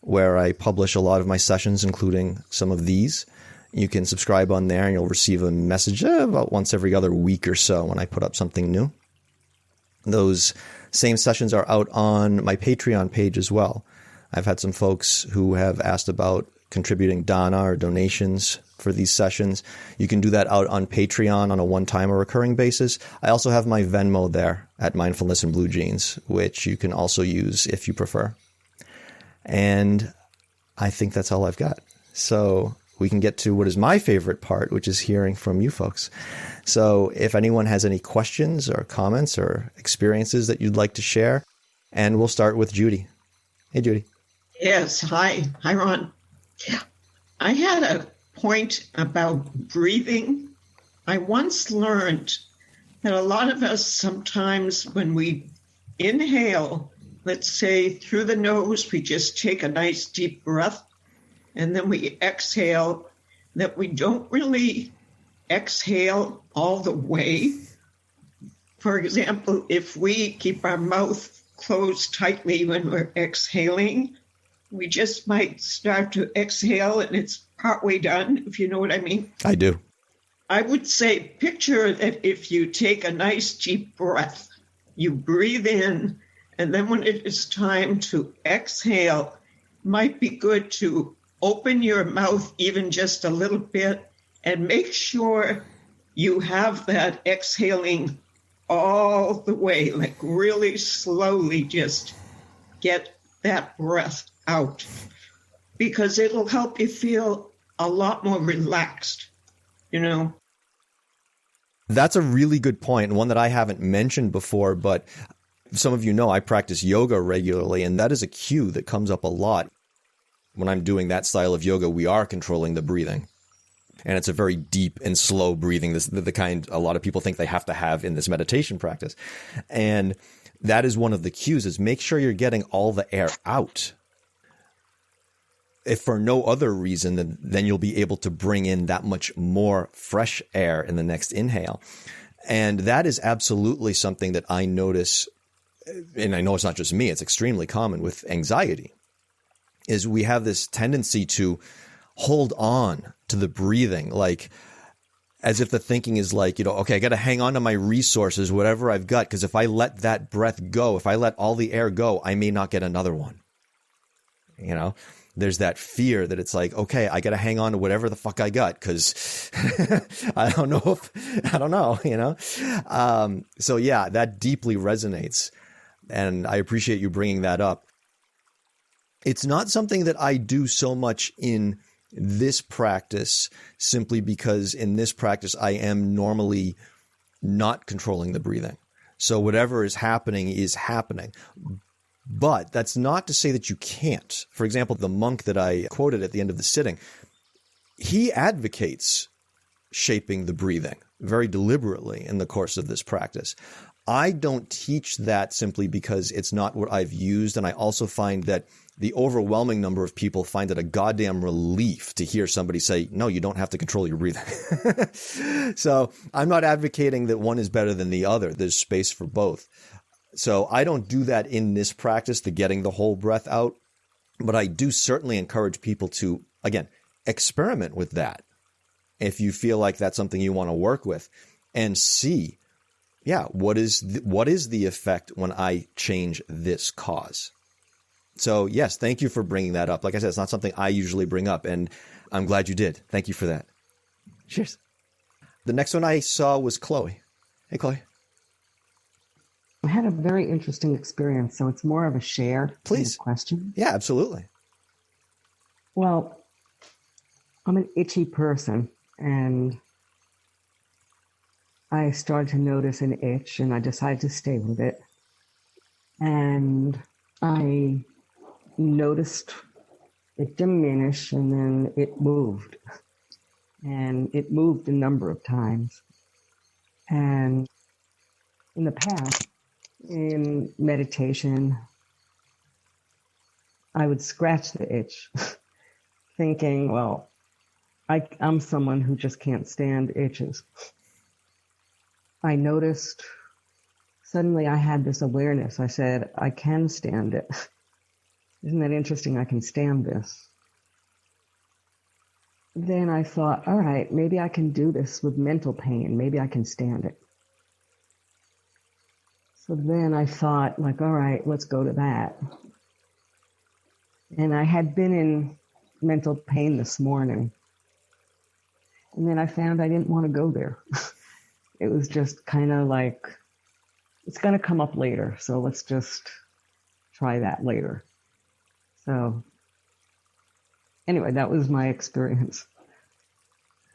where I publish a lot of my sessions, including some of these. You can subscribe on there and you'll receive a message about once every other week or so when I put up something new. Those same sessions are out on my Patreon page as well. I've had some folks who have asked about contributing dana or donations for these sessions. You can do that out on Patreon on a one-time or recurring basis. I also have my Venmo there at Mindfulness and Blue Jeans, which you can also use if you prefer. And I think that's all I've got. So we can get to what is my favorite part, which is hearing from you folks. So if anyone has any questions or comments or experiences that you'd like to share, and we'll start with Judy. Hey, Judy. Yes. Hi. Hi, Ron. I had a point about breathing. I once learned that a lot of us sometimes when we inhale, let's say through the nose, we just take a nice deep breath, and then we exhale, that we don't really exhale all the way. For example, if we keep our mouth closed tightly when we're exhaling, we just might start to exhale and it's partway done, if you know what I mean. I do. I would say picture that if you take a nice deep breath, you breathe in, and then when it is time to exhale, it might be good to open your mouth even just a little bit and make sure you have that exhaling all the way, like really slowly just get that breath out, because it'll help you feel a lot more relaxed, you know. That's a really good point, and one that I haven't mentioned before, but some of you know I practice yoga regularly, and that is a cue that comes up a lot. When I'm doing that style of yoga, we are controlling the breathing. And it's a very deep and slow breathing, the kind a lot of people think they have to have in this meditation practice. And that is one of the cues, is make sure you're getting all the air out. If for no other reason, then you'll be able to bring in that much more fresh air in the next inhale. And that is absolutely something that I notice, and I know it's not just me, it's extremely common with anxiety, is we have this tendency to hold on to the breathing, like as if the thinking is like, you know, okay, I got to hang on to my resources, whatever I've got, because if I let that breath go, if I let all the air go, I may not get another one. You know, there's that fear that it's like, okay, I got to hang on to whatever the fuck I got, because I don't know, you know? So yeah, that deeply resonates. And I appreciate you bringing that up. It's not something that I do so much in this practice, simply because in this practice, I am normally not controlling the breathing. So whatever is happening is happening. But that's not to say that you can't. For example, the monk that I quoted at the end of the sitting, he advocates shaping the breathing. very deliberately in the course of this practice. I don't teach that simply because it's not what I've used. And I also find that the overwhelming number of people find it a goddamn relief to hear somebody say, no, you don't have to control your breathing. So I'm not advocating that one is better than the other. There's space for both. So I don't do that in this practice, the getting the whole breath out. But I do certainly encourage people to, again, experiment with that if you feel like that's something you want to work with, and see, what is the effect when I change this cause? So yes, thank you for bringing that up. Like I said, it's not something I usually bring up, and I'm glad you did. Thank you for that. Cheers. The next one I saw was Chloe. Hey, Chloe. I had a very interesting experience, so it's more of a share Please. Question. Yeah, absolutely. Well, I'm an itchy person, and I started to notice an itch, and I decided to stay with it. And I noticed it diminish, and then it moved. And it moved a number of times. And in the past, in meditation, I would scratch the itch, thinking, well, I'm someone who just can't stand itches. I noticed suddenly I had this awareness. I said, I can stand it. Isn't that interesting? I can stand this. Then I thought, all right, maybe I can do this with mental pain. Maybe I can stand it. So then I thought, like, all right, let's go to that. And I had been in mental pain this morning. And then I found I didn't want to go there. It was just kind of like, it's going to come up later. So let's just try that later. So anyway, that was my experience.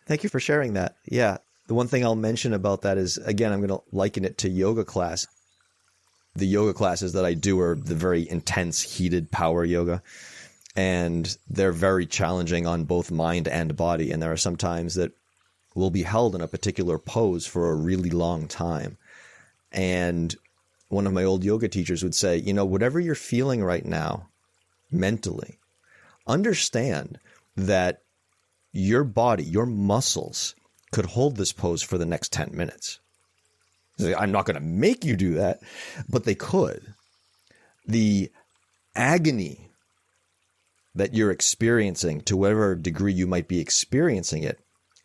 Thank you for sharing that. Yeah. The one thing I'll mention about that is, again, I'm going to liken it to yoga class. The yoga classes that I do are the very intense, heated power yoga. And they're very challenging on both mind and body. And there are some times that we'll be held in a particular pose for a really long time. And one of my old yoga teachers would say, whatever you're feeling right now, mentally, understand that your body, your muscles could hold this pose for the next 10 minutes. I'm not going to make you do that, but they could. The agony that you're experiencing, to whatever degree you might be experiencing it,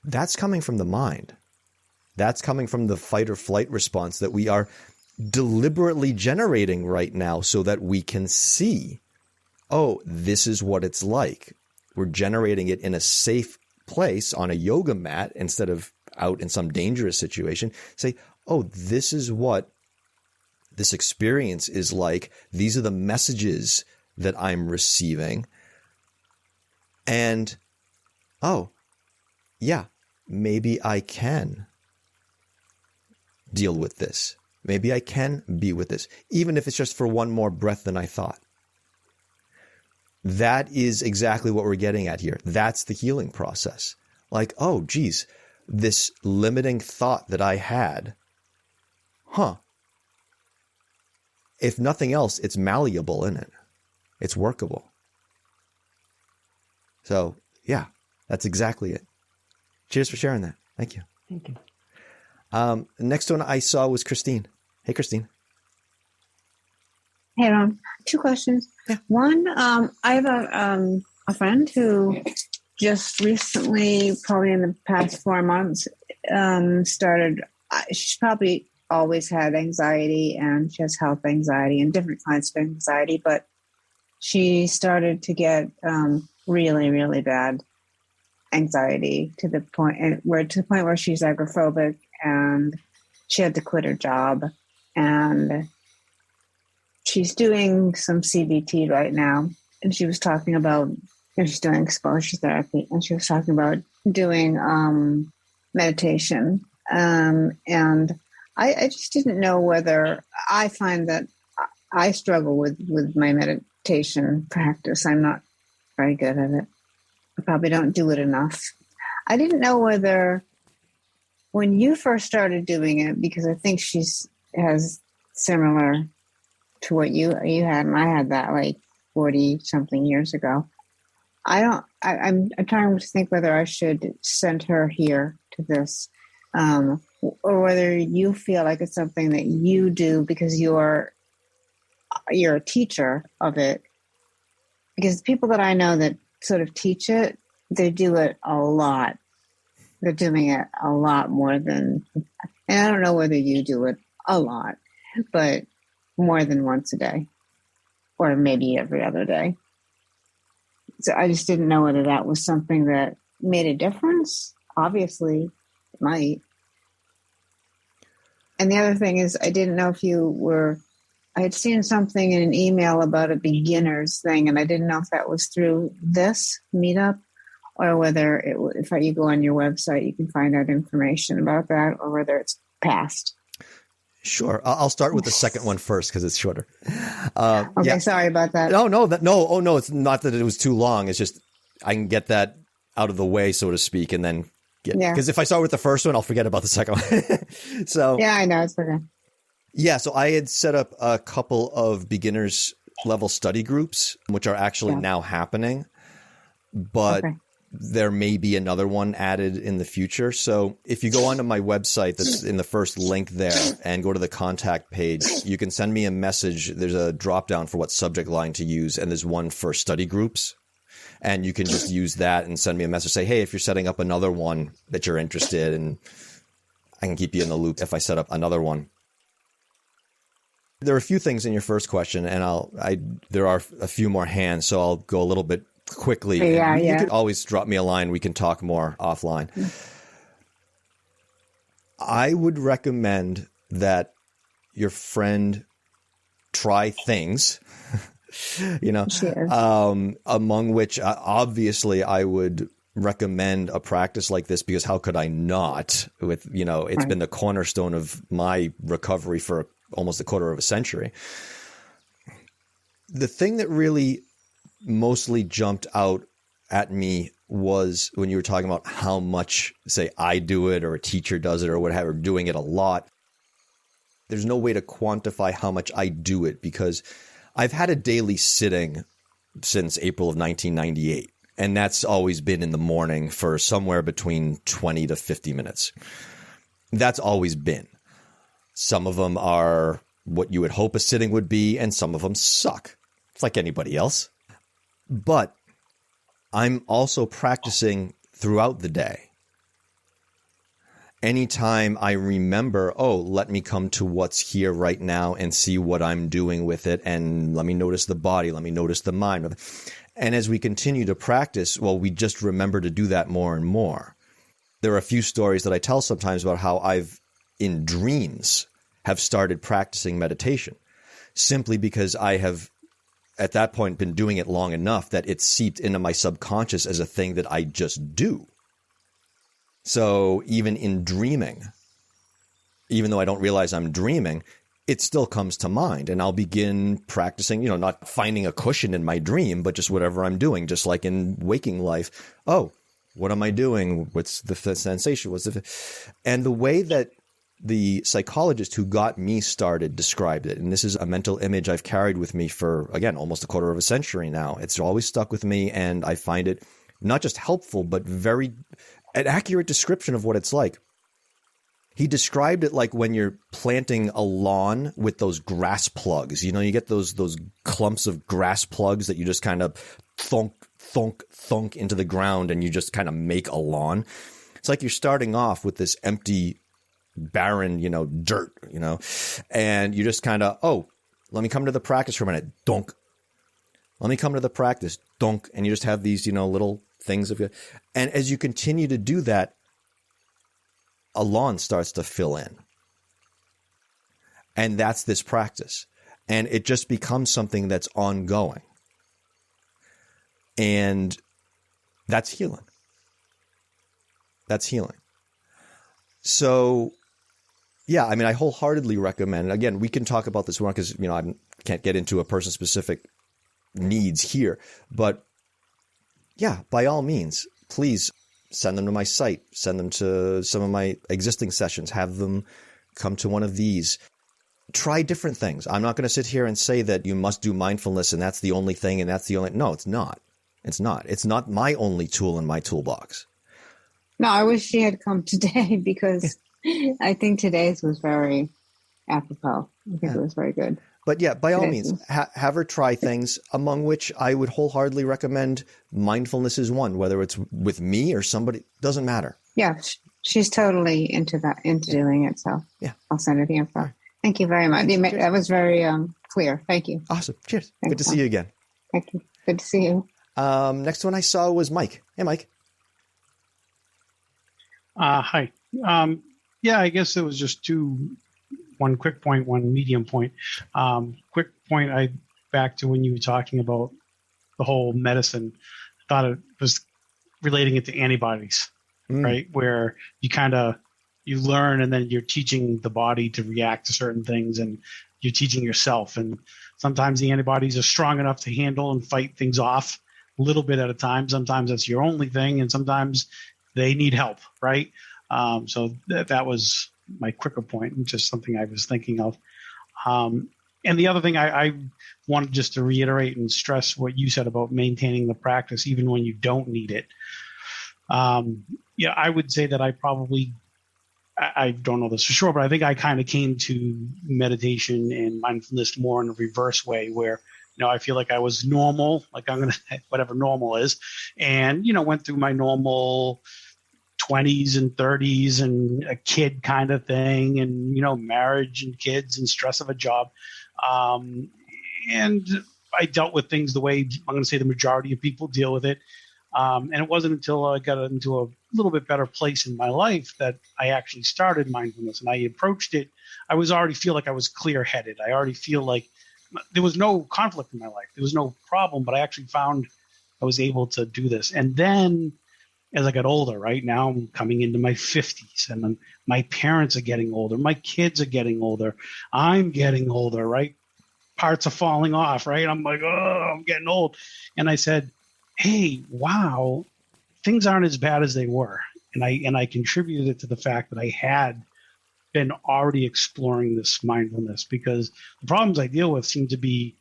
that's coming from the mind. That's coming from the fight or flight response that we are deliberately generating right now so that we can see, oh, this is what it's like. We're generating it in a safe place on a yoga mat instead of out in some dangerous situation. Say, oh, this is what this experience is like. These are the messages that I'm receiving. And, oh, yeah, maybe I can deal with this. Maybe I can be with this, even if it's just for one more breath than I thought. That is exactly what we're getting at here. That's the healing process. Like, oh, geez, this limiting thought that I had, if nothing else, it's malleable, isn't it? It's workable. So, yeah, that's exactly it. Cheers for sharing that. Thank you. Thank you. The next one I saw was Christine. Hey, Christine. Hey, Ron. 2 questions. Yeah. One, I have a friend who just recently, probably in the past 4 months, started, she's probably always had anxiety, and she has health anxiety and different kinds of anxiety, but she started to get really, really bad anxiety to the point where she's agoraphobic, and she had to quit her job, and she's doing some CBT right now. And she was talking about, she's doing exposure therapy, and she was talking about doing meditation. And I just didn't know whether, I find that I struggle with my meditation practice. I'm not very good at it. I probably don't do it enough. I didn't know whether when you first started doing it, because I think has similar to what you had, and I had that like 40 something years ago. I'm trying to think whether I should send her here to this, or whether you feel like it's something that you do because you're a teacher of it. Because people that I know that sort of teach it, they do it a lot. They're doing it a lot more than, and I don't know whether you do it a lot, but more than once a day, or maybe every other day. So I just didn't know whether that was something that made a difference. Obviously, it might. And the other thing is, I didn't know if I had seen something in an email about a beginner's thing, and I didn't know if that was through this Meetup, or whether if you go on your website, you can find out information about that, or whether it's past. Sure. I'll start with the second one first because it's shorter. Okay, yeah. Sorry about that. No. It's not that it was too long. It's just I can get that out of the way, so to speak, and then because if I start with the first one, I'll forget about the second one. So yeah, I know, it's okay. Yeah, so I had set up a couple of beginners level study groups, which are actually now happening, but there may be another one added in the future. So if you go onto my website that's in the first link there and go to the contact page, you can send me a message. There's a drop down for what subject line to use, and there's one for study groups. And you can just use that and send me a message, say, hey, if you're setting up another one that you're interested in, I can keep you in the loop if I set up another one. There are a few things in your first question, and there are a few more hands, so I'll go a little bit quickly. You could always drop me a line. We can talk more offline. I would recommend that your friend try things, among which obviously I would recommend a practice like this, because how could I not? It's been the cornerstone of my recovery for almost a quarter of a century. The thing that really mostly jumped out at me was when you were talking about how much, say, I do it or a teacher does it or whatever, doing it a lot. There's no way to quantify how much I do it, because I've had a daily sitting since April of 1998. And that's always been in the morning for somewhere between 20 to 50 minutes. That's always been. Some of them are what you would hope a sitting would be, and some of them suck. It's like anybody else. But I'm also practicing throughout the day. Anytime I remember, let me come to what's here right now and see what I'm doing with it, and let me notice the body, let me notice the mind. And as we continue to practice, we just remember to do that more and more. There are a few stories that I tell sometimes about how I've, in dreams, have started practicing meditation, simply because I have, at that point, been doing it long enough that it seeped into my subconscious as a thing that I just do. So even in dreaming, even though I don't realize I'm dreaming, it still comes to mind, and I'll begin practicing, not finding a cushion in my dream, but just whatever I'm doing, just like in waking life. What am I doing? What's the sensation? And the way that the psychologist who got me started described it, and this is a mental image I've carried with me for, again, almost a quarter of a century now. It's always stuck with me, and I find it not just helpful, but an accurate description of what it's like. He described it like when you're planting a lawn with those grass plugs. You get those clumps of grass plugs that you just kind of thunk, thunk, thunk into the ground, and you just kind of make a lawn. It's like you're starting off with this empty, barren, dirt, and you just kind of, let me come to the practice for a minute. Donk. Let me come to the practice. Donk. And you just have these, little things of you. And as you continue to do that, a lawn starts to fill in. And that's this practice. And it just becomes something that's ongoing. And that's healing. That's healing. So, yeah, I wholeheartedly recommend it. Again, we can talk about this one because, I can't get into a person-specific needs here. But, yeah, by all means, please send them to my site, send them to some of my existing sessions, have them come to one of these. Try different things. I'm not going to sit here and say that you must do mindfulness and that's the only thing and that's the only. No, it's not. It's not. It's not my only tool in my toolbox. No, I wish she had come today because I think today's was very apropos. I think it was very good. But yeah, by all means, have her try things, among which I would wholeheartedly recommend mindfulness is one, whether it's with me or somebody, doesn't matter. Yeah, she's totally into doing it. So yeah, I'll send her the info. Right. Thank you very much. That was very clear. Thank you. Awesome. Cheers. Good to see you again. Thank you. Good to see you. Next one I saw was Mike. Hey, Mike. Hi. Yeah, I guess it was just one quick point, one medium point. Quick point, back to when you were talking about the whole medicine, I thought it was relating it to antibodies, right? Where you learn and then you're teaching the body to react to certain things and you're teaching yourself. And sometimes the antibodies are strong enough to handle and fight things off a little bit at a time. Sometimes that's your only thing. And sometimes they need help, right? So that was my quicker point and just something I was thinking of. And the other thing I wanted just to reiterate and stress what you said about maintaining the practice even when you don't need it. Yeah, I would say that I don't know this for sure, but I think I kind of came to meditation and mindfulness more in a reverse way where, I feel like I was normal, like I'm going to, whatever normal is, and, went through my normal 20s and 30s and a kid kind of thing and, marriage and kids and stress of a job. And I dealt with things the way I'm going to say the majority of people deal with it. And it wasn't until I got into a little bit better place in my life that I actually started mindfulness and I approached it. I already feel like I was clear-headed. I already feel like there was no conflict in my life. There was no problem, but I actually found I was able to do this. And then as I got older, right now I'm coming into my 50s and my parents are getting older. My kids are getting older. I'm getting older, right? Parts are falling off, right? I'm like, oh, I'm getting old. And I said, hey, wow, things aren't as bad as they were. And I contributed it to the fact that I had been already exploring this mindfulness because the problems I deal with seem to be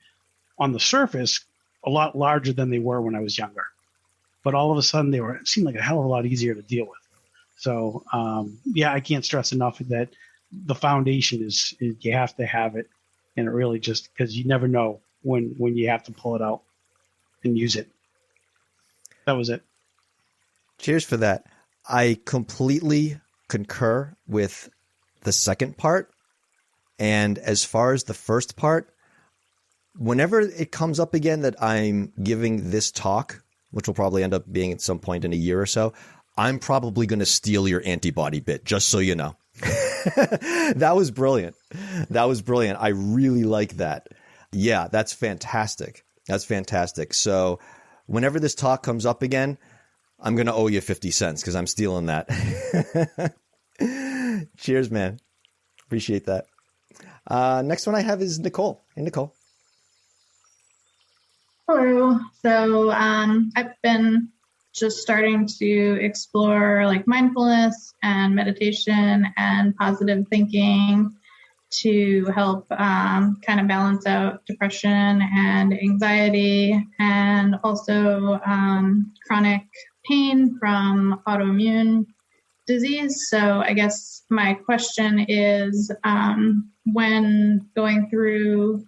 on the surface a lot larger than they were when I was younger. But all of a sudden it seemed like a hell of a lot easier to deal with. So, yeah, I can't stress enough that the foundation is you have to have it. And it really just, because you never know when you have to pull it out and use it. That was it. Cheers for that. I completely concur with the second part. And as far as the first part, whenever it comes up again that I'm giving this talk, which will probably end up being at some point in a year or so, I'm probably going to steal your antibody bit, just so you know. That was brilliant. I really like that. Yeah, that's fantastic. So whenever this talk comes up again, I'm going to owe you 50 cents because I'm stealing that. Cheers, man. Appreciate that. Next one I have is Nicole. Hey, Nicole. Hello. So I've been just starting to explore like mindfulness and meditation and positive thinking to help kind of balance out depression and anxiety and also chronic pain from autoimmune disease. So I guess my question is when going through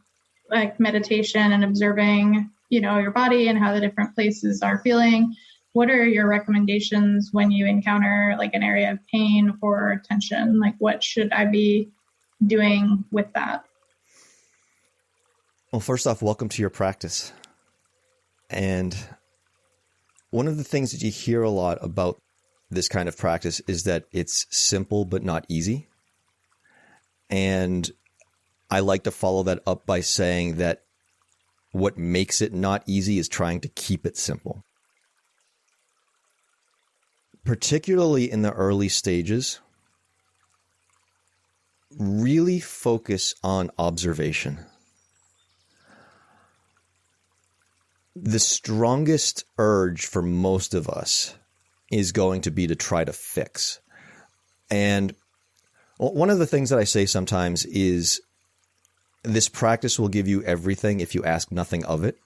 like meditation and observing, your body and how the different places are feeling, what are your recommendations when you encounter like an area of pain or tension? Like what should I be doing with that? Well, first off, welcome to your practice. And one of the things that you hear a lot about this kind of practice is that it's simple but not easy. And I like to follow that up by saying that what makes it not easy is trying to keep it simple. Particularly in the early stages, really focus on observation. The strongest urge for most of us is going to be to try to fix. And one of the things that I say sometimes is this practice will give you everything if you ask nothing of it,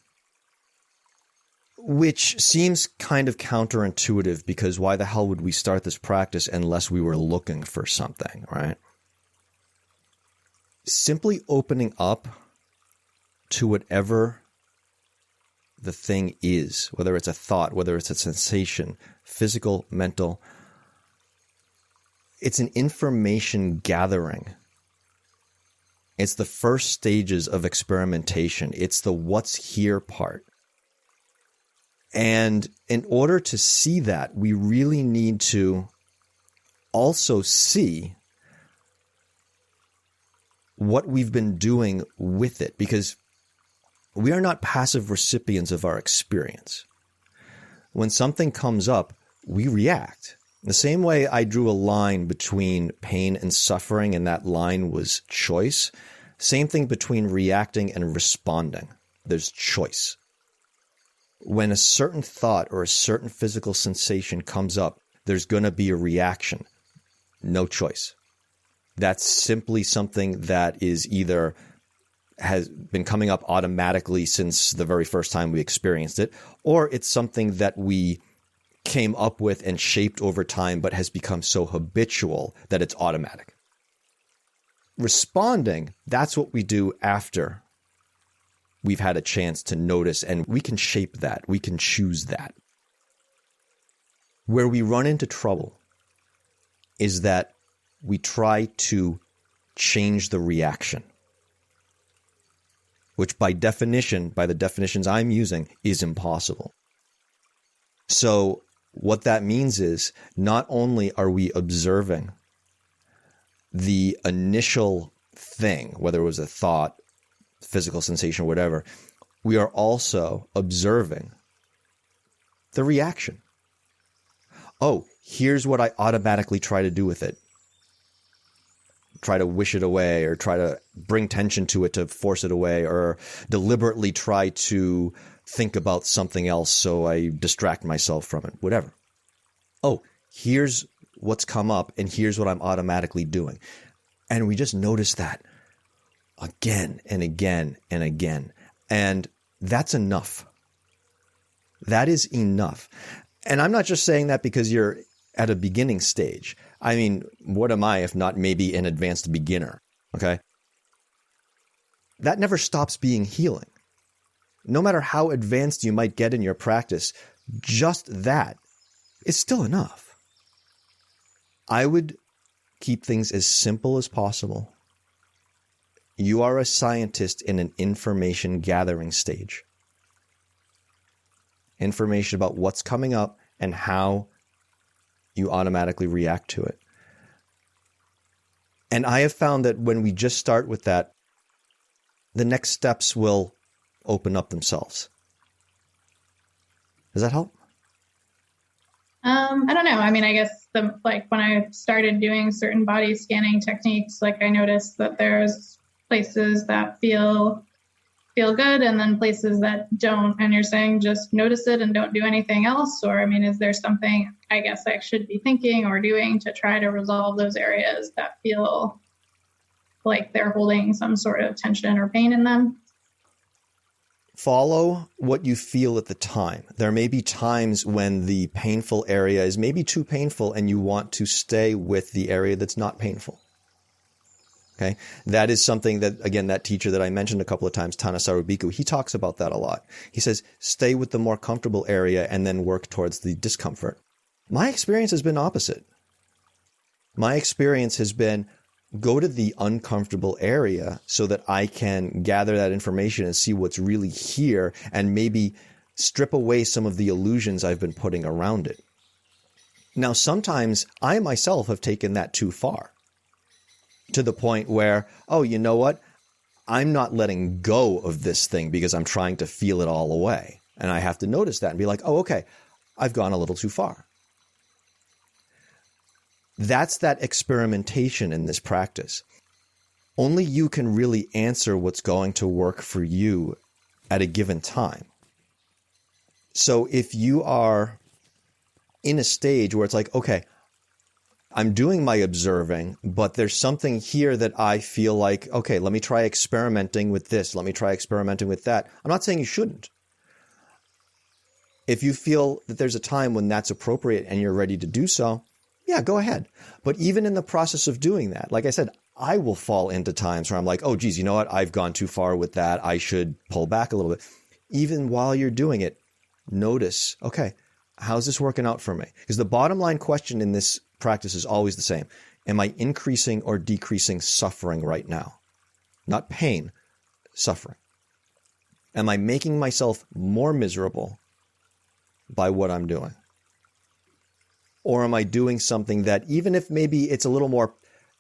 which seems kind of counterintuitive because why the hell would we start this practice unless we were looking for something, right? Simply opening up to whatever the thing is, whether it's a thought, whether it's a sensation, physical, mental, it's an information gathering. It's the first stages of experimentation. It's the what's here part. And in order to see that, we really need to also see what we've been doing with it, because we are not passive recipients of our experience. When something comes up, we react. The same way I drew a line between pain and suffering, and that line was choice. Same thing between reacting and responding. There's choice. When a certain thought or a certain physical sensation comes up, there's going to be a reaction. No choice. That's simply something that is either has been coming up automatically since the very first time we experienced it, or it's something that we came up with and shaped over time but has become so habitual that it's automatic. Responding, that's what we do after we've had a chance to notice, and we can shape that. We can choose that. Where we run into trouble is that we try to change the reaction, which by definition, by the definitions I'm using, is impossible. So what that means is not only are we observing the initial thing, whether it was a thought, physical sensation, whatever, we are also observing the reaction. Oh, here's what I automatically try to do with it. Try to wish it away, or try to bring tension to it to force it away, or deliberately try to think about something else so I distract myself from it, whatever. Oh, here's what's come up and here's what I'm automatically doing. And we just notice that again and again and again. And that's enough. That is enough. And I'm not just saying that because you're at a beginning stage. I mean, what am I if not maybe an advanced beginner? Okay. That never stops being healing. No matter how advanced you might get in your practice, just that is still enough. I would keep things as simple as possible. You are a scientist in an information gathering stage. Information about what's coming up and how you automatically react to it. And I have found that when we just start with that, the next steps will open up themselves. Does that help? I don't know. I mean, I guess when I started doing certain body scanning techniques, I noticed that there's places that feel good and then places that don't. And you're saying just notice it and don't do anything else? Or, I mean, is there something I guess I should be thinking or doing to try to resolve those areas that feel like they're holding some sort of tension or pain in them? Follow what you feel at the time. There may be times when the painful area is maybe too painful and you want to stay with the area that's not painful. Okay. That is something that, again, that teacher that I mentioned a couple of times, Tanasaru Bhikkhu, he talks about that a lot. He says, stay with the more comfortable area and then work towards the discomfort. My experience has been opposite. My experience has been go to the uncomfortable area so that I can gather that information and see what's really here and maybe strip away some of the illusions I've been putting around it. Now, sometimes I myself have taken that too far to the point where, oh, you know what? I'm not letting go of this thing because I'm trying to feel it all away. And I have to notice that and be like, oh, okay, I've gone a little too far. That's that experimentation in this practice. Only you can really answer what's going to work for you at a given time. So if you are in a stage where it's like, okay, I'm doing my observing, but there's something here that I feel like, okay, let me try experimenting with this. Let me try experimenting with that. I'm not saying you shouldn't. If you feel that there's a time when that's appropriate and you're ready to do so, yeah, go ahead. But even in the process of doing that, like I said, I will fall into times where I'm like, oh, geez, you know what? I've gone too far with that. I should pull back a little bit. Even while you're doing it, notice, okay, how's this working out for me? Because the bottom line question in this practice is always the same. Am I increasing or decreasing suffering right now? Not pain, suffering. Am I making myself more miserable by what I'm doing? Or am I doing something that, even if maybe it's a little more,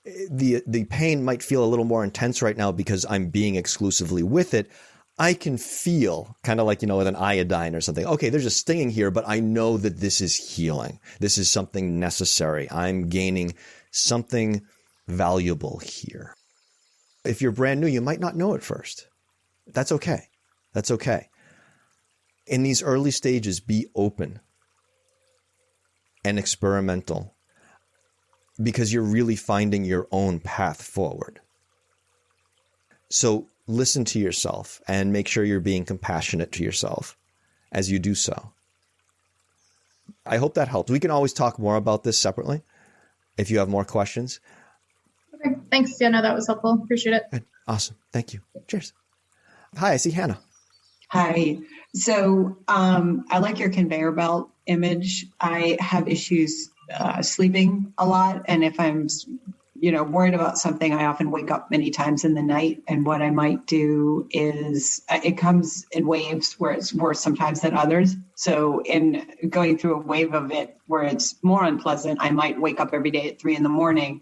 the pain might feel a little more intense right now because I'm being exclusively with it, I can feel kind of like, with an iodine or something. Okay, there's a stinging here, but I know that this is healing. This is something necessary. I'm gaining something valuable here. If you're brand new, you might not know at first. That's okay. That's okay. In these early stages, be open and experimental, because you're really finding your own path forward. So listen to yourself and make sure you're being compassionate to yourself as you do so. I hope that helped. We can always talk more about this separately if you have more questions. Okay, thanks. Yeah, no, that was helpful. Appreciate it. Good. Awesome. Thank you. Cheers. Hi, I see Hannah. Hi. So I like your conveyor belt image. I have issues sleeping a lot. And if I'm, worried about something, I often wake up many times in the night. And what I might do is it comes in waves where it's worse sometimes than others. So in going through a wave of it where it's more unpleasant, I might wake up every day at 3 a.m.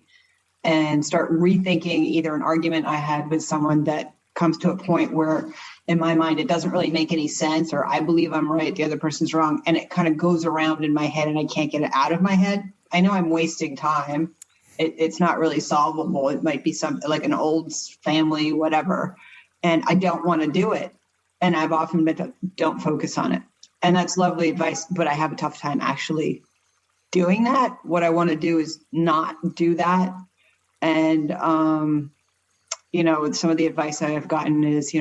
and start rethinking either an argument I had with someone that comes to a point where in my mind, it doesn't really make any sense, or I believe I'm right, the other person's wrong. And it kind of goes around in my head and I can't get it out of my head. I know I'm wasting time. It's not really solvable. It might be something like an old family, whatever. And I don't want to do it. And I've often been, don't focus on it. And that's lovely advice, but I have a tough time actually doing that. What I want to do is not do that. And, some of the advice I have gotten is,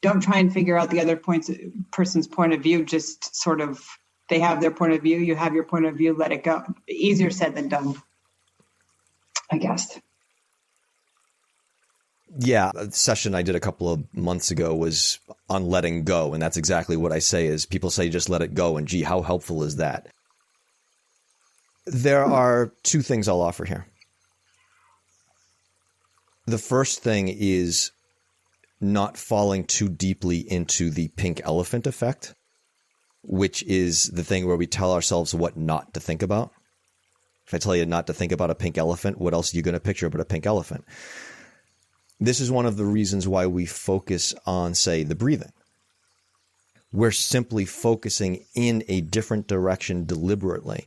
don't try and figure out the other person's point of view. Just sort of, they have their point of view. You have your point of view. Let it go. Easier said than done, I guess. Yeah, a session I did a couple of months ago was on letting go. And that's exactly what I say is people say, just let it go. And gee, how helpful is that? There are two things I'll offer here. The first thing is not falling too deeply into the pink elephant effect, which is the thing where we tell ourselves what not to think about. If I tell you not to think about a pink elephant, what else are you going to picture but a pink elephant? This is one of the reasons why we focus on, say, the breathing. We're simply focusing in a different direction deliberately.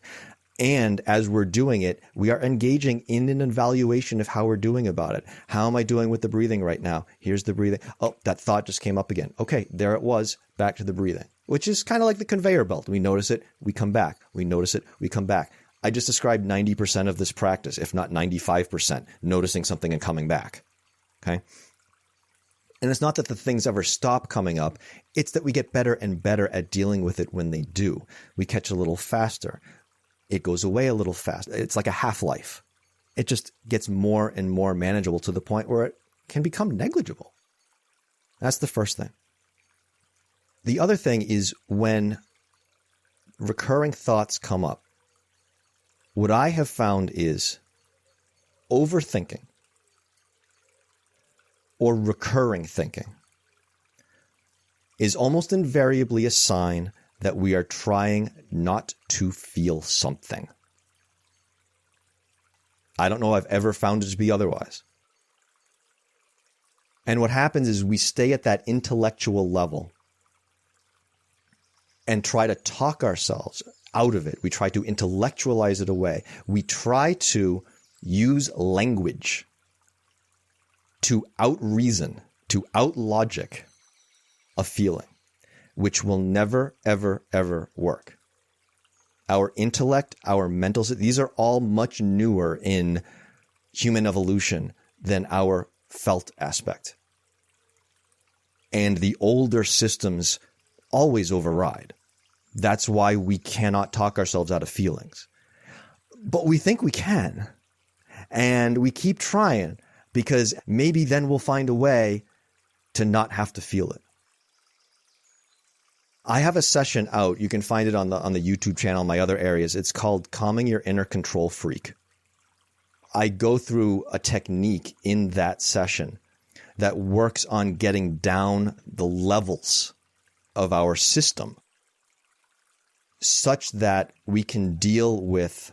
And as we're doing it, we are engaging in an evaluation of how we're doing about it. How am I doing with the breathing right now? Here's the breathing. Oh, that thought just came up again. Okay, there it was. Back to the breathing, which is kind of like the conveyor belt. We notice it, we come back. We notice it, we come back. I just described 90% of this practice, if not 95%, noticing something and coming back. Okay? And it's not that the things ever stop coming up. It's that we get better and better at dealing with it when they do. We catch a little faster. It goes away a little fast. It's like a half-life. It just gets more and more manageable to the point where it can become negligible. That's the first thing. The other thing is when recurring thoughts come up, what I have found is overthinking or recurring thinking is almost invariably a sign that we are trying not to feel something. I don't know I've ever found it to be otherwise. And what happens is we stay at that intellectual level and try to talk ourselves out of it. We try to intellectualize it away. We try to use language to out-reason, to out-logic a feeling, which will never, ever, ever work. our intellect, our mental, these are all much newer in human evolution than our felt aspect. And the older systems always override. That's why we cannot talk ourselves out of feelings. But we think we can. And we keep trying because maybe then we'll find a way to not have to feel it. I have a session out. You can find it on the YouTube channel, my other areas. It's called Calming Your Inner Control Freak. I go through a technique in that session that works on getting down the levels of our system such that we can deal with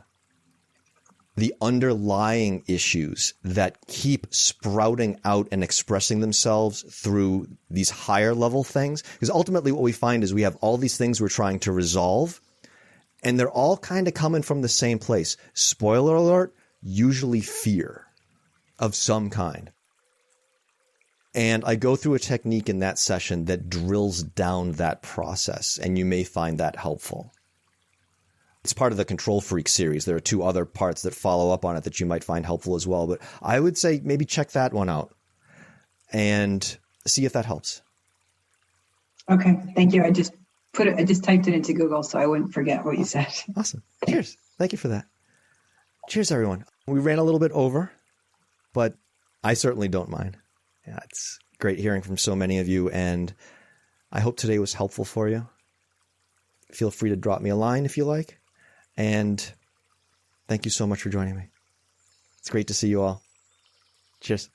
the underlying issues that keep sprouting out and expressing themselves through these higher level things. Because ultimately what we find is we have all these things we're trying to resolve, and they're all kind of coming from the same place. Spoiler alert, usually fear of some kind. And I go through a technique in that session that drills down that process, and you may find that helpful. It's part of the Control Freak series. There are 2 other parts that follow up on it that you might find helpful as well. But I would say maybe check that one out and see if that helps. Okay, thank you. I just typed it into Google so I wouldn't forget what you said. Awesome. Cheers. Thank you for that. Cheers, everyone. We ran a little bit over, but I certainly don't mind. Yeah, it's great hearing from so many of you, and I hope today was helpful for you. Feel free to drop me a line if you like. And thank you so much for joining me. It's great to see you all. Cheers.